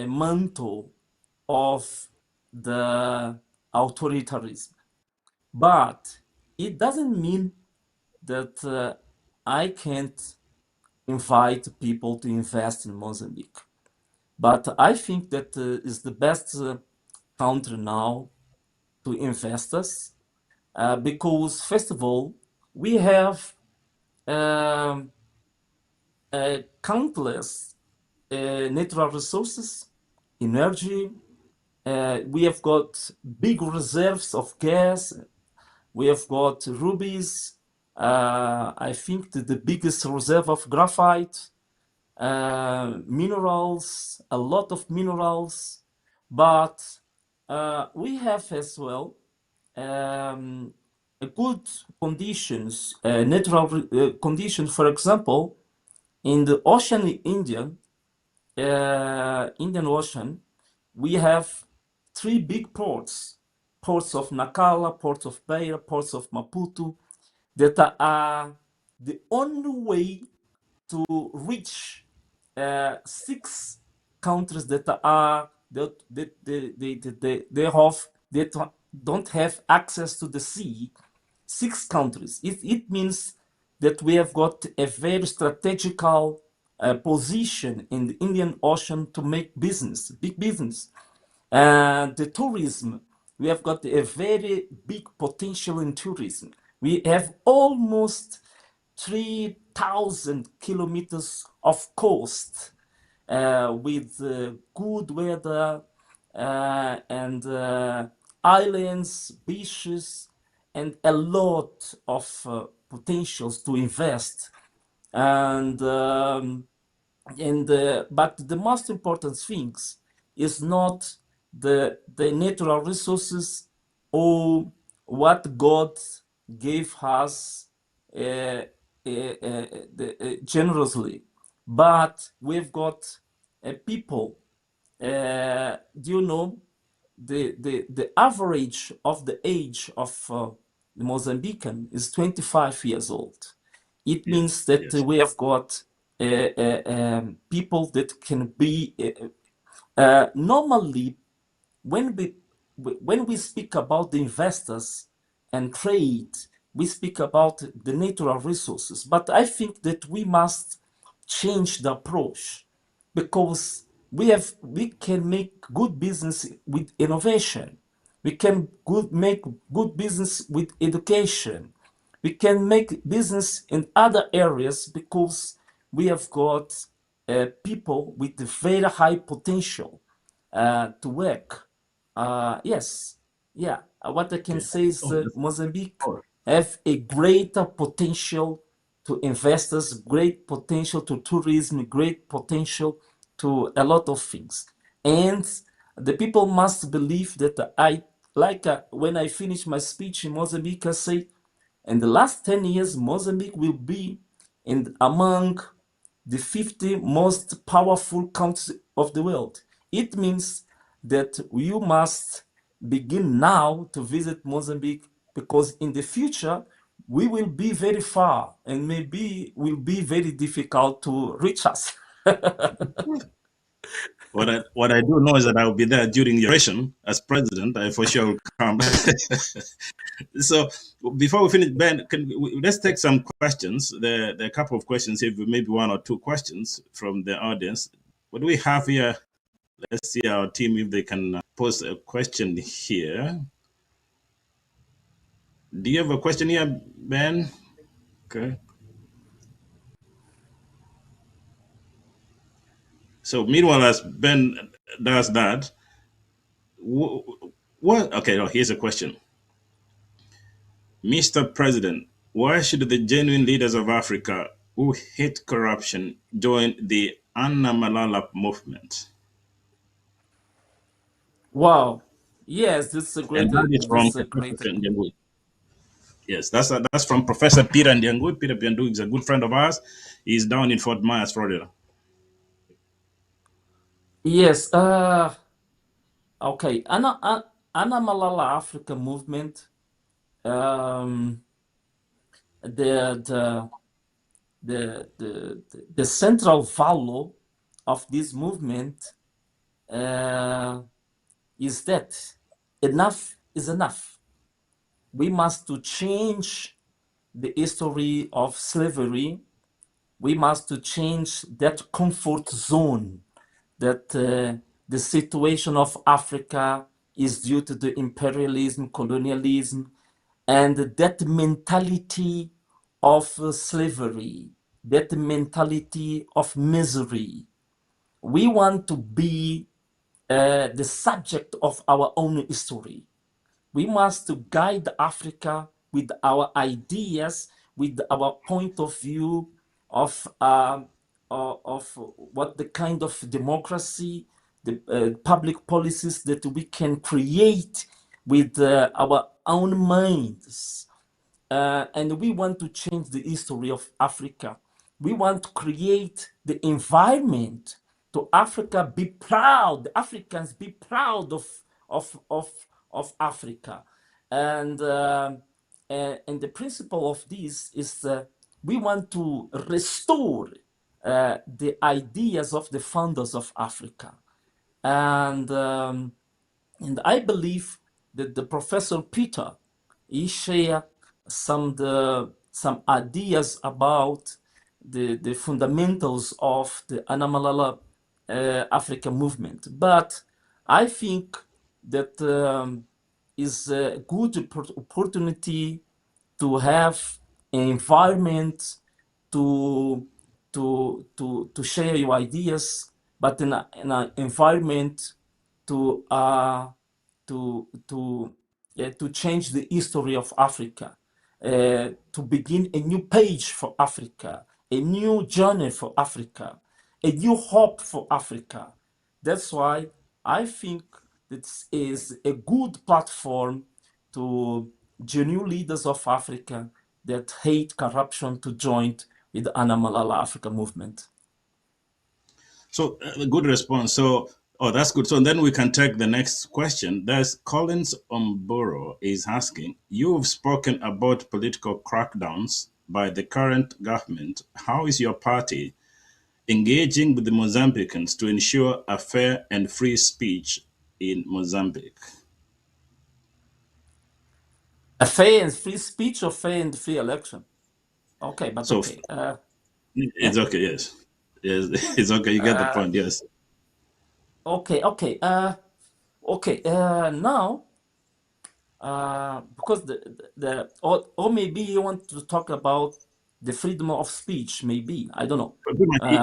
mantle of the authoritarianism. But it doesn't mean that I can't invite people to invest in Mozambique. But I think that is the best country now to investors because, first of all, we have um, countless natural resources, energy. We have got big reserves of gas. We have got rubies. I think that the biggest reserve of graphite, minerals, a lot of minerals. But we have as well a good conditions, natural conditions. For example, in the ocean, Indian Ocean, we have three big ports: ports of Nacala, ports of Beira, ports of Maputo, that are the only way to reach six countries that are that don't have access to the sea. Six countries. It means that we have got a very strategical position in the Indian Ocean to make business, big business. And the tourism, we have got a very big potential in tourism. We have almost 3,000 kilometers of coast with good weather and islands, beaches, and a lot of potentials to invest. And but the most important things is not the natural resources or what God gave us generously, but we've got people. Do you know the average of the age of the Mozambican is 25 years old? It means Yes, that yes. we have got people that can be normally when we speak about the investors and trade, we speak about the natural resources. But I think that we must change the approach because we can make good business with innovation. We can make good business with education. We can make business in other areas because we have got people with very high potential to work. Yes, yeah. What I can Okay. say is Oh, that's Mozambique all. have a greater potential to investors, great potential to tourism, great potential to a lot of things. And the people must believe that when I finish my speech in Mozambique, I say, in the last 10 years, Mozambique will be among the 50 most powerful countries of the world. It means that you must begin now to visit Mozambique because in the future we will be very far and maybe will be very difficult to reach us. What I do know is that I will be there during your operation as president. I for sure will come. So before we finish, Ben, let's take some questions. There are a couple of questions here, maybe one or two questions from the audience. What do we have here? Let's see our team if they can pose a question here. Do you have a question here, Ben? Okay. So meanwhile, as Ben does that, what? Okay, no, here's a question. Mr. President, why should the genuine leaders of Africa who hate corruption join the Anna Malala movement? Wow. Yes, this is a And great, that is this from is a great. Professor Ndiangui. Yes, that's from Professor Peter Ndiangui. Peter Ndiangui is a good friend of ours. He's down in Fort Myers, Florida. Yes. Okay. Anna Malala Africa movement. Um, the the the central value of this movement uh, is that enough is enough. we must to change the history of slavery. We must to change that comfort zone that the situation of Africa is due to the imperialism, colonialism, and that mentality of slavery, that mentality of misery. We want to be the subject of our own history. We must guide Africa with our ideas, with our point of view of what the kind of democracy, the public policies that we can create with our own minds. And we want to change the history of Africa. We want to create the environment to Africa be proud, Africans be proud of, of, of Africa. And, and the principle of this is we want to restore the ideas of the founders of Africa. And and I believe that the Professor Peter, he shared some ideas about the fundamentals of the Anamalala Africa movement. But I think that is a good opportunity to have an environment to to share your ideas, but in an environment to to change the history of Africa, to begin a new page for Africa, a new journey for Africa, a new hope for Africa. That's why I think this is a good platform to genuine leaders of Africa that hate corruption to join with the Anamalala Africa movement. So, good response. So, oh, that's good. So then we can take the next question. There's Collins Omboro is asking, you've spoken about political crackdowns by the current government. How is your party engaging with the Mozambicans to ensure a fair and free speech in Mozambique? A fair and free speech or fair and free election? Okay, but So okay. it's Yeah. okay, yes. Yes, it's okay. You get the Uh, point, yes. okay, okay. Okay. Now, because or maybe you want to talk about the freedom of speech. Maybe I don't know. But pretty much Uh,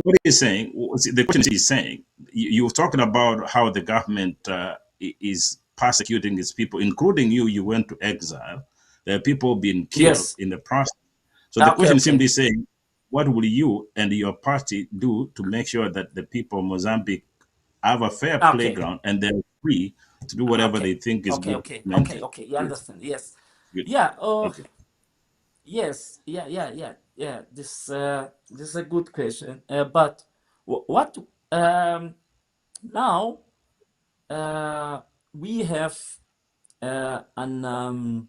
what he's saying, the question is he's saying, you're talking about how the government is persecuting its people, including you. You went to exile. There are people being killed yes. in the process. So the Okay. question Okay. simply saying, what will you and your party do to make sure that the people of Mozambique have a fair Okay. playground and they're free to do whatever Okay. they think is Okay. good Okay. Okay. mentally? Okay. You Yes. understand? Yes. Good. Yeah. Okay. Yes. Yeah. Yeah. Yeah. Yeah. This is a good question. But what now we have an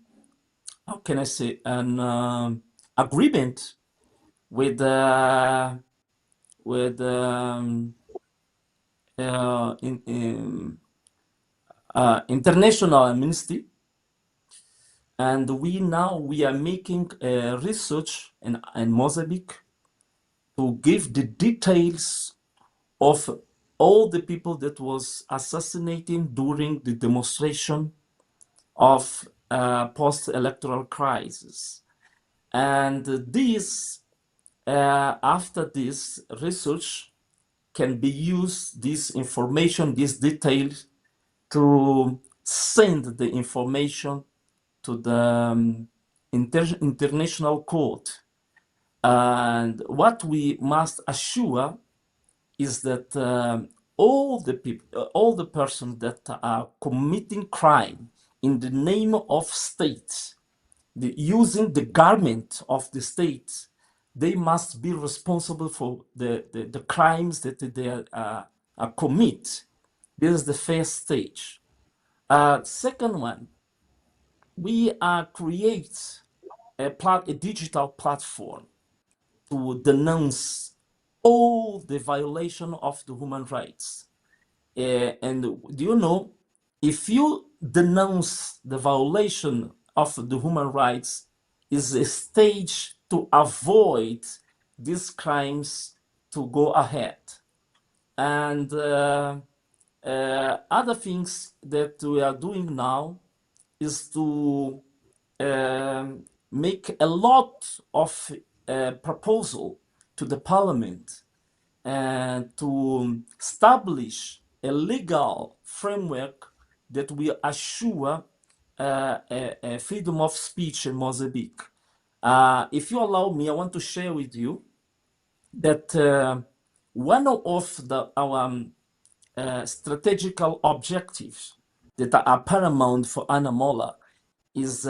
how can I say an agreement with with international amnesty, and we are making research in Mozambique to give the details of all the people that was assassinated during the demonstration of post-electoral crisis. And this, after this research, can be used, this information, these details, to send the information to the international court. And what we must assure is that all the people, all the persons that are committing crime in the name of state, using the garment of the state, they must be responsible for the crimes that they commit. This is the first stage. Second one, we create a digital platform to denounce all the violation of the human rights. And do you know, if you denounce the violation of the human rights is a stage to avoid these crimes to go ahead. And other things that we are doing now is to make a lot of proposal to the parliament and to establish a legal framework that will assure a freedom of speech in Mozambique. If you allow me, I want to share with you that one of our strategical objectives that are paramount for Anamola is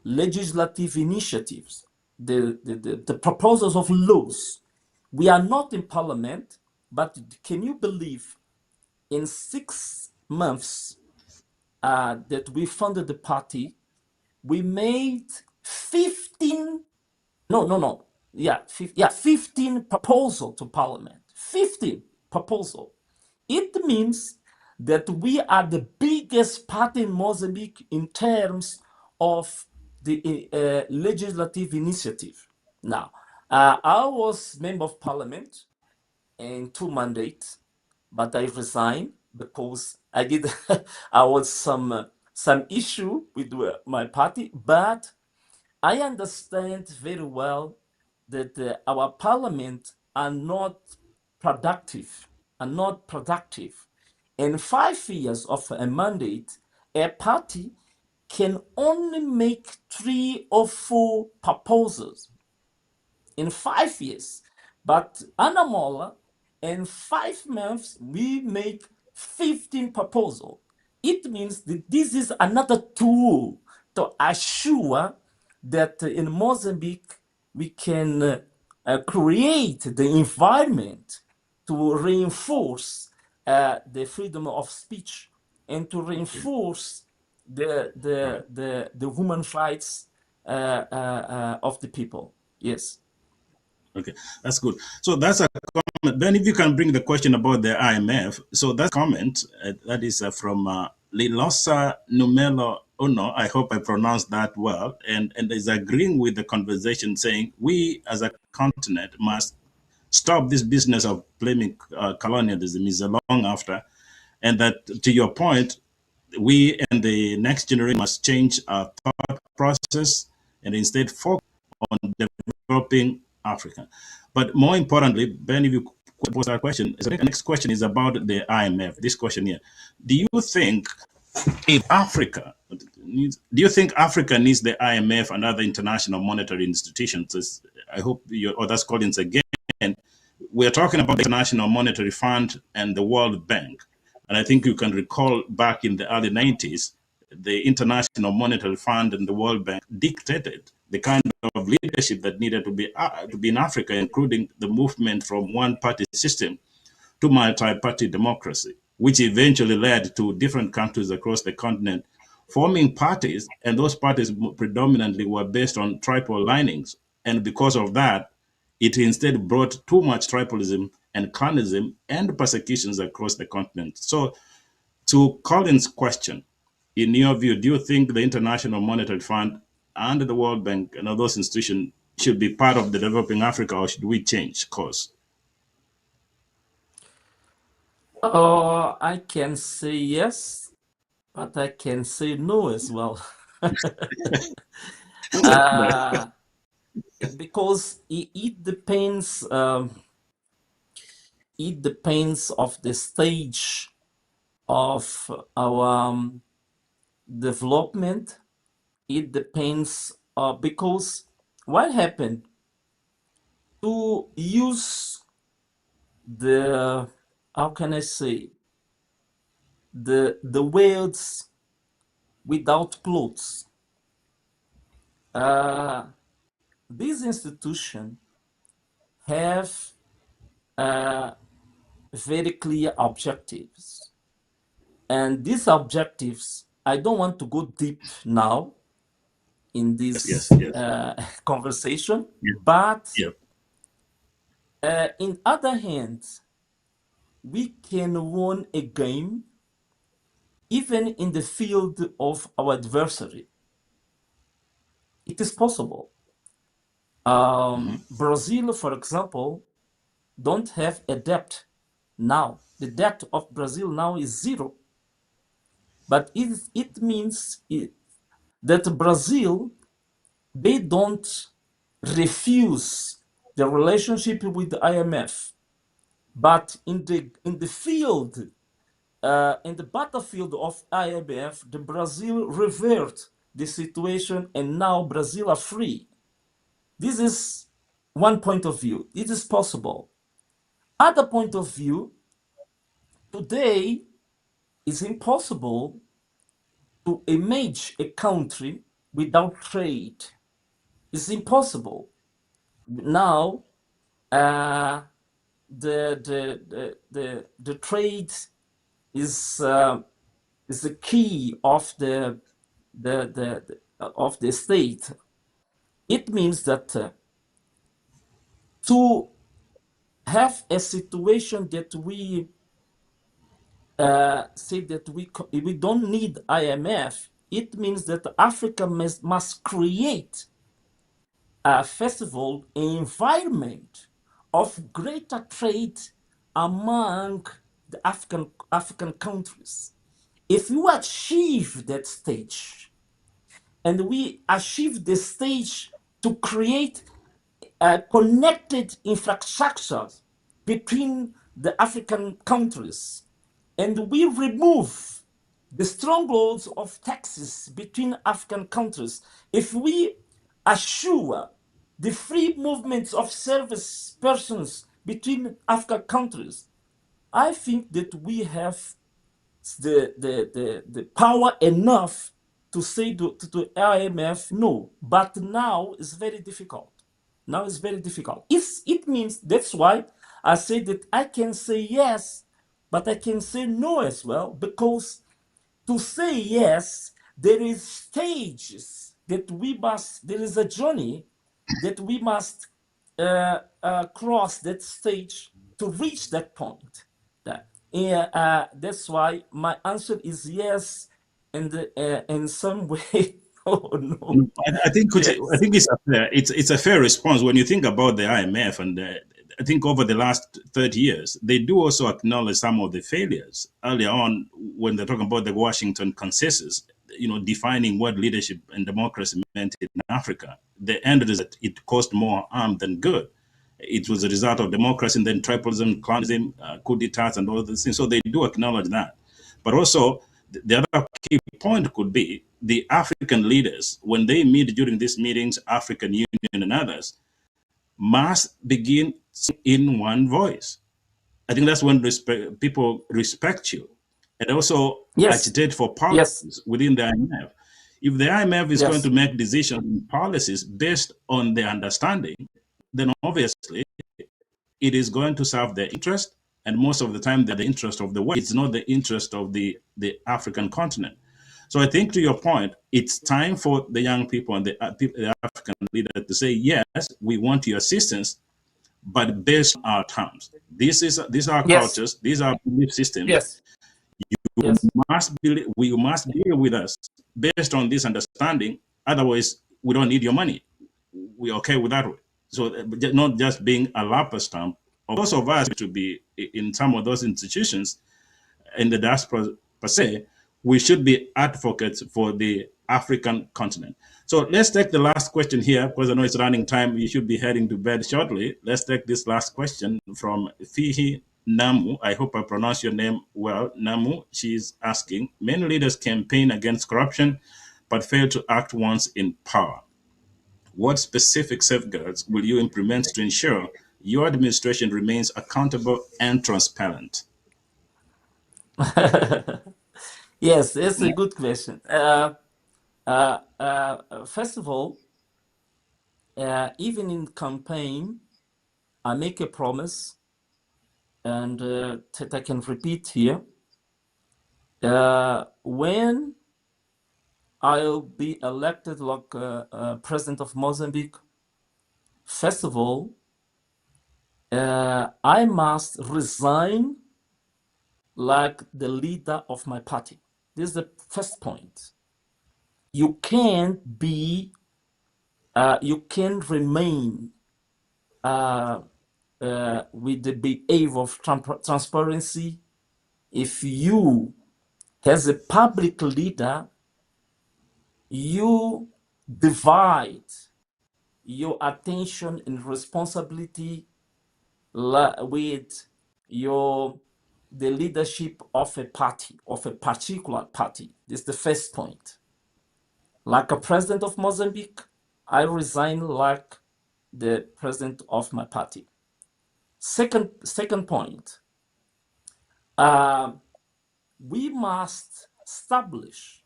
legislative initiatives, the proposals of laws. We are not in parliament, but can you believe in 6 months that we funded the party, we made 15, no, yeah, 15 proposal to parliament, 15 proposal. It means that we are the biggest party in Mozambique in terms of the legislative initiative. Now, I was member of parliament in 2 mandates, but I resigned because I did I was some issue with my party, but I understand very well that our parliament are not productive, In 5 years of a mandate, a party can only make 3 or 4 proposals in 5 years. But Anamola, in 5 months, we make 15 proposals. It means that this is another tool to assure that in Mozambique we can create the environment to reinforce the freedom of speech and to reinforce the human rights of the people. Yes. Okay, that's good. So that's a comment. Then, if you can bring the question about the IMF. So that comment that is from Lilosa Numelo Ono. I hope I pronounced that well, and is agreeing with the conversation, saying we as a continent must stop this business of blaming colonialism is long after, and that to your point, we and the next generation must change our thought process and instead focus on developing Africa. But more importantly, Ben, if you pose that question, the next question is about the IMF. This question here: Do you think if Africa do you think Africa needs the IMF and other international monetary institutions? I hope your other Collins again. We're talking about the International Monetary Fund and the World Bank. And I think you can recall back in the early 90s, the International Monetary Fund and the World Bank dictated the kind of leadership that needed to be in Africa, including the movement from one-party system to multi-party democracy, which eventually led to different countries across the continent forming parties, and those parties predominantly were based on tribal linings. And because of that, it instead brought too much tribalism and clanism and persecutions across the continent. So, to Colin's question, in your view, do you think the International Monetary Fund and the World Bank and all those institutions should be part of the developing Africa, or should we change course? I can say yes, but I can say no as well. uh, because it depends. It depends of the stage of our development. It depends because what happened to use the, how can I say, the words without clothes. These institutions have very clear objectives. And these objectives, I don't want to go deep now in Yes, this yes, yes. conversation, Yeah, but yeah. in other hands, we can win a game even in the field of our adversary. It is possible. Brazil, for example, don't have a debt now. The debt of Brazil now is zero. But it means that Brazil, they don't refuse the relationship with the IMF. But in the field, in the battlefield of IMF, the Brazil revert the situation, and now Brazil are free. This is one point of view. It is possible. Other point of view, today it's impossible to image a country without trade. It's impossible. Now, the trade is the key of of the state. It means that to have a situation that we say that we don't need IMF, it means that Africa must create first of all an environment of greater trade among the African countries. If we achieve that stage, and we achieve the stage to create connected infrastructures between the African countries, and we remove the strongholds of taxes between African countries, if we assure the free movements of service persons between African countries, I think that we have the power enough to say to IMF no. But now it's very difficult. Now it's very difficult. It means, that's why I say that I can say yes, but I can say no as well, because to say yes, there is stages that we must, there is a journey that we must cross that stage to reach that point. That's why my answer is yes, and in some way, oh no. I think Yes. it's a fair response when you think about the IMF, and I think over the last 30 years they do also acknowledge some of the failures earlier on when they're talking about the Washington consensus, defining what leadership and democracy meant in Africa. The end is that it caused more harm than good. It was a result of democracy and then tribalism, clanism, coup d'etats, and all these things. So they do acknowledge that. But also, the other key point could be the African leaders, when they meet during these meetings, African Union and others, must begin in one voice. I think that's when people respect you, and also Yes. agitate for Yes. policies within the IMF. If the IMF is going Yes. to make decisions and policies based on their understanding, then obviously it is going to serve their interest, and most of the time they're the interest of the West. It's not the interest of the African continent. So I think, to your point, it's time for the young people and the African leaders to say, yes, we want your assistance, but based on our terms. These are Yes. cultures, these are belief systems. Yes. Yes. You must deal with us based on this understanding. Otherwise, we don't need your money. We're okay with that. So not just being a lapper stamp. Most of us to be in some of those institutions in the diaspora per se, we should be advocates for the African continent. So let's take the last question here, because I know it's running time. You should be heading to bed shortly. Let's take this last question from Fihi Namu. I hope I pronounce your name well, Namu. She's asking, many leaders campaign against corruption, but fail to act once in power. What specific safeguards will you implement to ensure your administration remains accountable and transparent? Yes, it's a good question. First of all, even in campaign, I make a promise, and that I can repeat here. When I'll be elected like president of Mozambique, first of all, I must resign like the leader of my party. this is the first point. You can remain with the behavior of transparency if you, as a public leader, you divide your attention and responsibility with the leadership of a party, of a particular party. This is the first point. Like a president of Mozambique, I resign like the president of my party. Second point, we must establish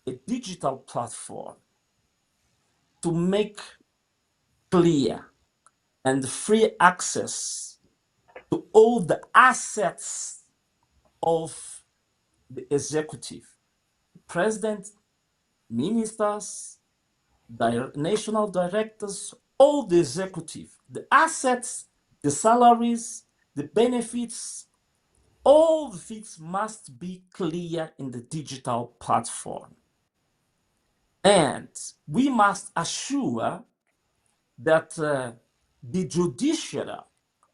a digital platform to make clear and free access to all the assets of the executive, president, ministers, national directors, all the executive, the assets, the salaries, the benefits, all things must be clear in the digital platform. And we must assure that the judiciary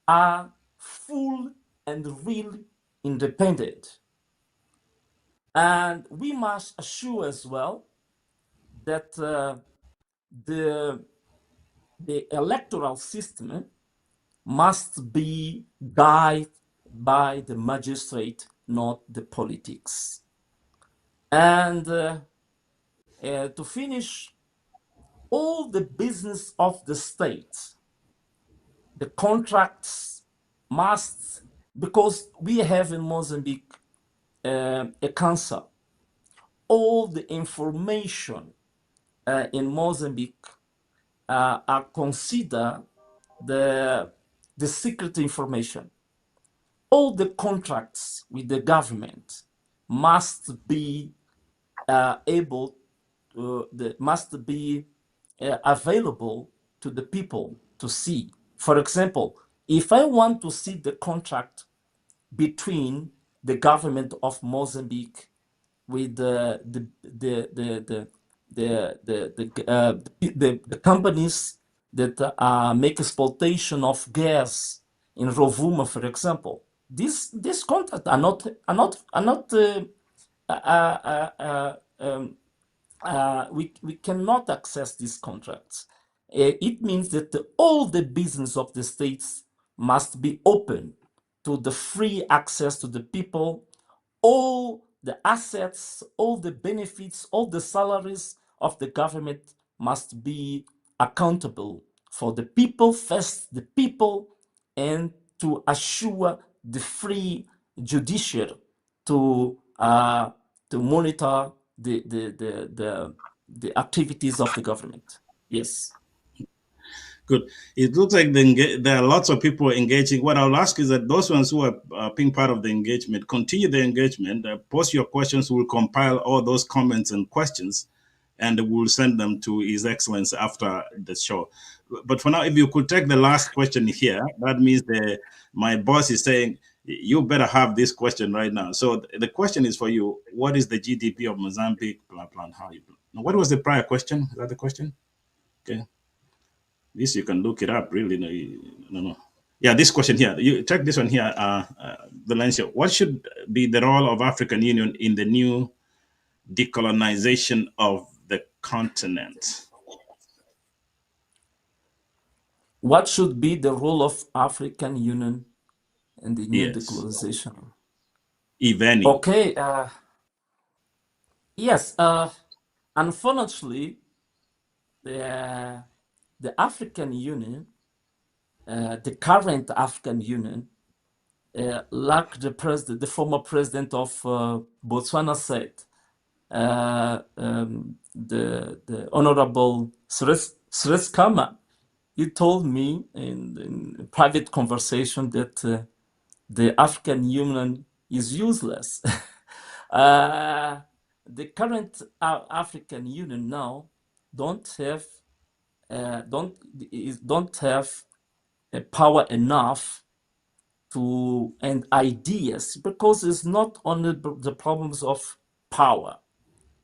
are full and real independent. And we must assure as well that the electoral system must be guided by the magistrate, not the politics. And to finish, all the business of the state, the contracts must, because we have in Mozambique a council, all the information in Mozambique are considered the secret information. All the contracts with the government must be available to the people to see. For example, if I want to see the contract between the government of Mozambique with the companies that make exploitation of gas in Rovuma, for example, this contract are not we cannot access these contracts. It means that all the business of the states must be open to the free access to the people. All the assets, all the benefits, all the salaries of the government must be accountable for the people, first the people, and to assure the free judiciary to monitor the activities of the government. Yes. Good. It looks like there are lots of people engaging. What I'll ask is that those ones who are being part of the engagement, continue the engagement, post your questions. We'll compile all those comments and questions, and we'll send them to His Excellency after the show. But for now, if you could take the last question here, that means my boss is saying, you better have this question right now. So the question is for you. What is the GDP of Mozambique? Blah, blah, how you blah. What was the prior question? Is that the question? Okay. This you can look it up, really. No. Yeah, this question here. You check this one here, Venancio. What should be the role of African Union in the new decolonization of the continent? What should be the role of African Union in the new Yes. decolonization? If any. Okay. Yes. Unfortunately, the African Union, the current African Union, like the former president of Botswana said, the Honorable Suresh Kama, he told me in a private conversation that the African Union is useless. The current African Union now don't have power enough and ideas, because it's not only the problems of power.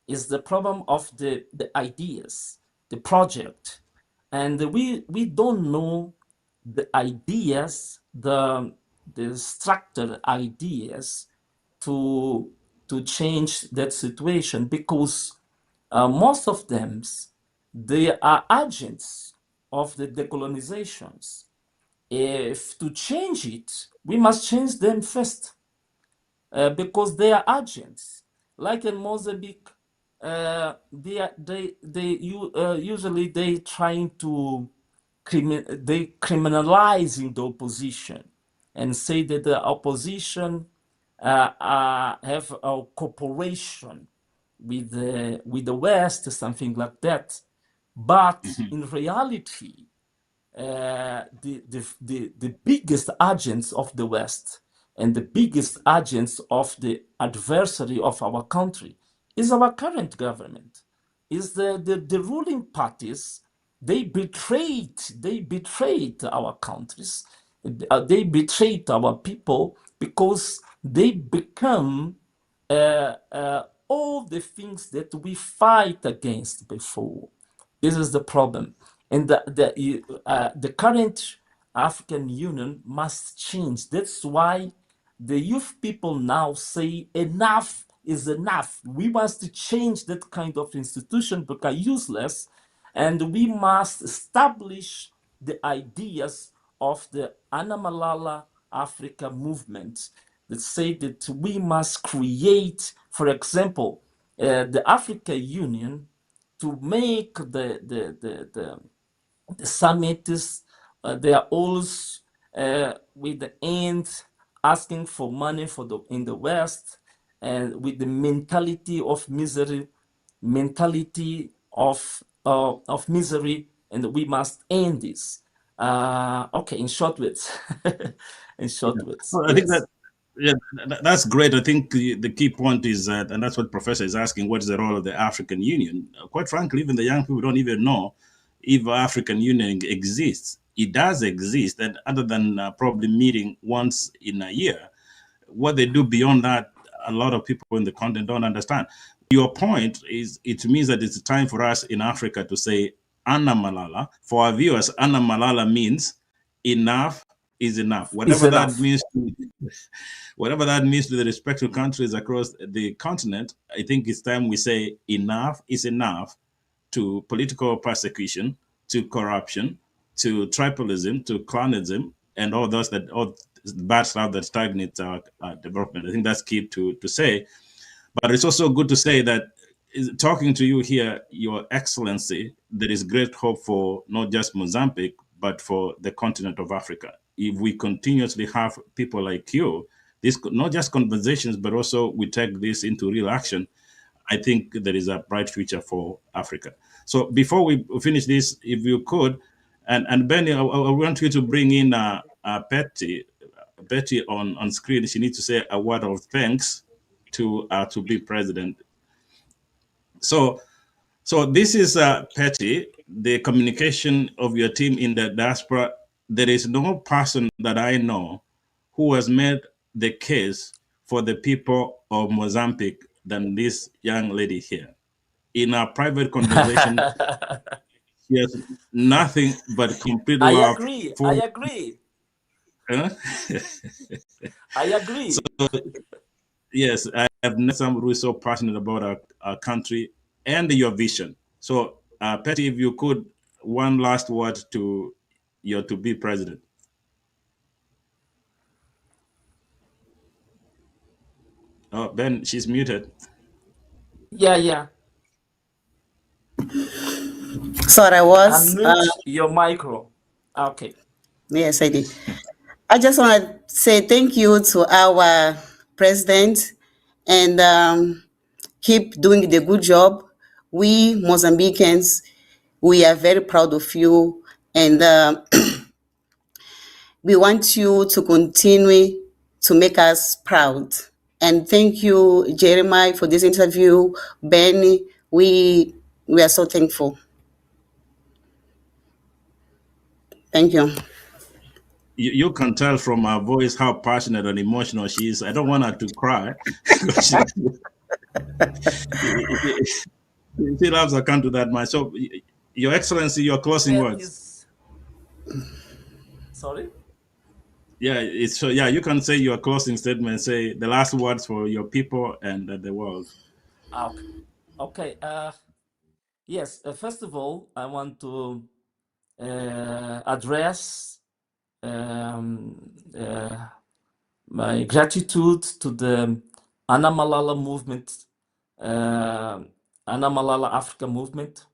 It's the problem of the ideas, the project. And we don't know the ideas, the structured ideas to change that situation, because most of them, they are agents of the decolonizations. If to change it, we must change them first, because they are agents. Like in Mozambique, usually they trying to they criminalizing the opposition and say that the opposition have a cooperation with the West, something like that. But in reality, the biggest agents of the West and the biggest agents of the adversary of our country is our current government, is the ruling parties. They betrayed our countries, they betrayed our people, because they become all the things that we fight against before. This is the problem. And the current African Union must change. That's why the youth people now say enough is enough. We must change that kind of institution because useless, and we must establish the ideas of the Anamalala Africa movement that say that we must create, for example, the Africa Union, to make the summits, they are always with the end asking for money in the West, and with the mentality of misery, of misery, and we must end this. Okay, in short words, in short words, Well, I think yes. that yeah, that's great. I think the key point is that, and that's what Professor is asking: what is the role of the African Union? Quite frankly, even the young people don't even know if African Union exists. It does exist, and other than probably meeting once in a year, what they do beyond that, a lot of people in the continent don't understand. Your point is, it means that it's time for us in Africa to say Anna Malala. For our viewers, Anna Malala means enough is enough. Is enough. Whatever that means to the respective countries across the continent, I think it's time we say enough is enough to political persecution, to corruption, to tribalism, to clanism, and all bad stuff that stagnates our development. I think that's key to say. But it's also good to say that talking to you here, Your Excellency, there is great hope for not just Mozambique, but for the continent of Africa. If we continuously have people like you, this not just conversations, but also we take this into real action, I think there is a bright future for Africa. So before we finish this, if you could, and Benny, I want you to bring in Betty on screen. She needs to say a word of thanks to be president. So this is Patty, the communication of your team in the diaspora. There is no person that I know who has made the case for the people of Mozambique than this young lady here. In our private conversation, she has nothing but complete I love agree. I for. agree. Huh? I agree. Yes, I have met somebody who is so passionate about our country and your vision. So, Patty, if you could, one last word to your to be president. Oh, Ben, she's muted. Yeah, yeah. Sorry, I was. Unmute your micro. Okay. Yes, I did. I just want to say thank you to our president and keep doing the good job. We Mozambicans, we are very proud of you, and we want you to continue to make us proud. And thank you, Jeremiah, for this interview. Benny, we are so thankful. Thank you. You can tell from her voice how passionate and emotional she is. I don't want her to cry. He loves our country that much. So, Your Excellency, your closing Well, words. sorry? Yeah, yeah. You can say your closing statement. Say the last words for your people and the world. Okay. Okay. Yes. First of all, I want to address um, uh, my gratitude to the Anna Malala movement. Anna Malala Africa movement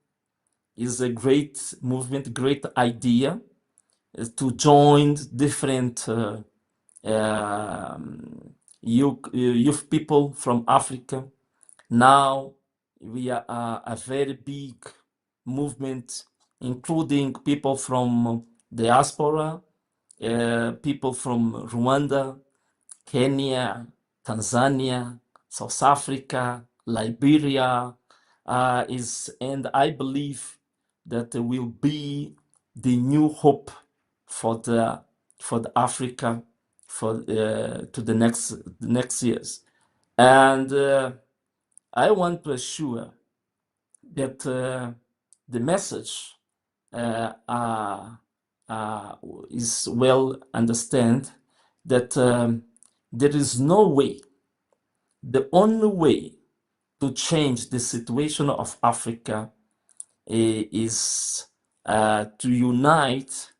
is a great movement, great idea to join different youth people from Africa. Now we are a very big movement, including people from diaspora, people from Rwanda, Kenya, Tanzania, South Africa, Liberia, and I believe that will be the new hope for the Africa for to the next years, and I want to assure that the message is well understand that there is no way, the only way to change the situation of Africa is to unite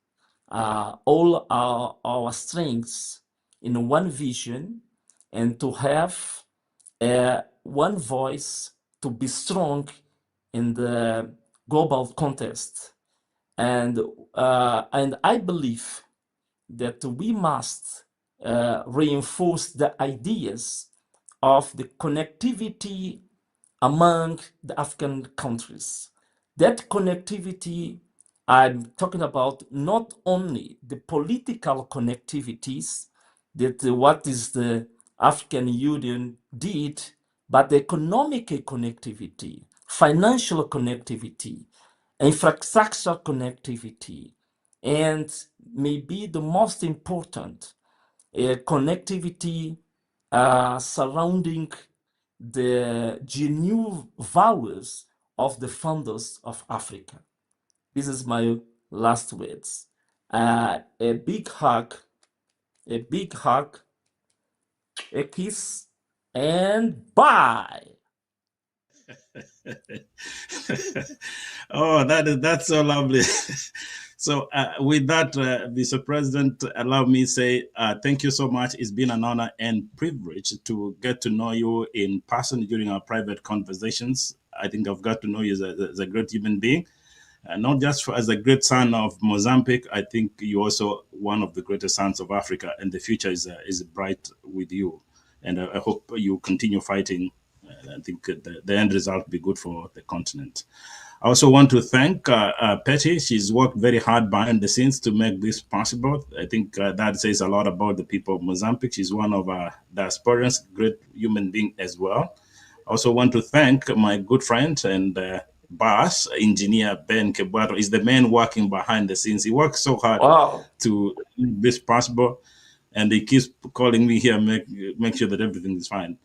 all our strengths in one vision and to have one voice to be strong in the global context. And I believe that we must reinforce the ideas of the connectivity among the African countries. That connectivity, I'm talking about not only the political connectivities, that what is the African Union did, but the economic connectivity, financial connectivity, infrastructure connectivity, and maybe the most important connectivity surrounding the genuine values of the founders of Africa. This is my last words. A big hug, a kiss, and bye. Oh, that's so lovely. So, with that, Mr. President, allow me to say thank you so much. It's been an honor and privilege to get to know you in person during our private conversations. I think I've got to know you as a great human being, not just as a great son of Mozambique. I think you're also one of the greatest sons of Africa, and the future is bright with you. And I hope you continue fighting. I think the end result will be good for the continent. I also want to thank Petty. She's worked very hard behind the scenes to make this possible. I think that says a lot about the people of Mozambique. She's one of our diasporans, great human being as well. I also want to thank my good friend and boss, engineer Ben Kebato, is the man working behind the scenes. He works so hard to make this possible, and he keeps calling me here, make sure that everything is fine.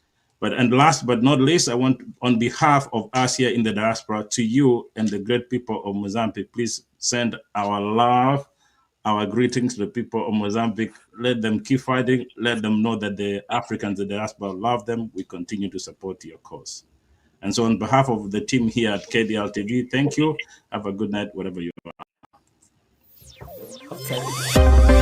And last but not least, I want, on behalf of us here in the diaspora, to you and the great people of Mozambique, please send our love, our greetings to the people of Mozambique. Let them keep fighting. Let them know that the Africans, the diaspora, love them. We continue to support your cause. And so on behalf of the team here at KDRTV, thank you. Have a good night, wherever you are. Okay.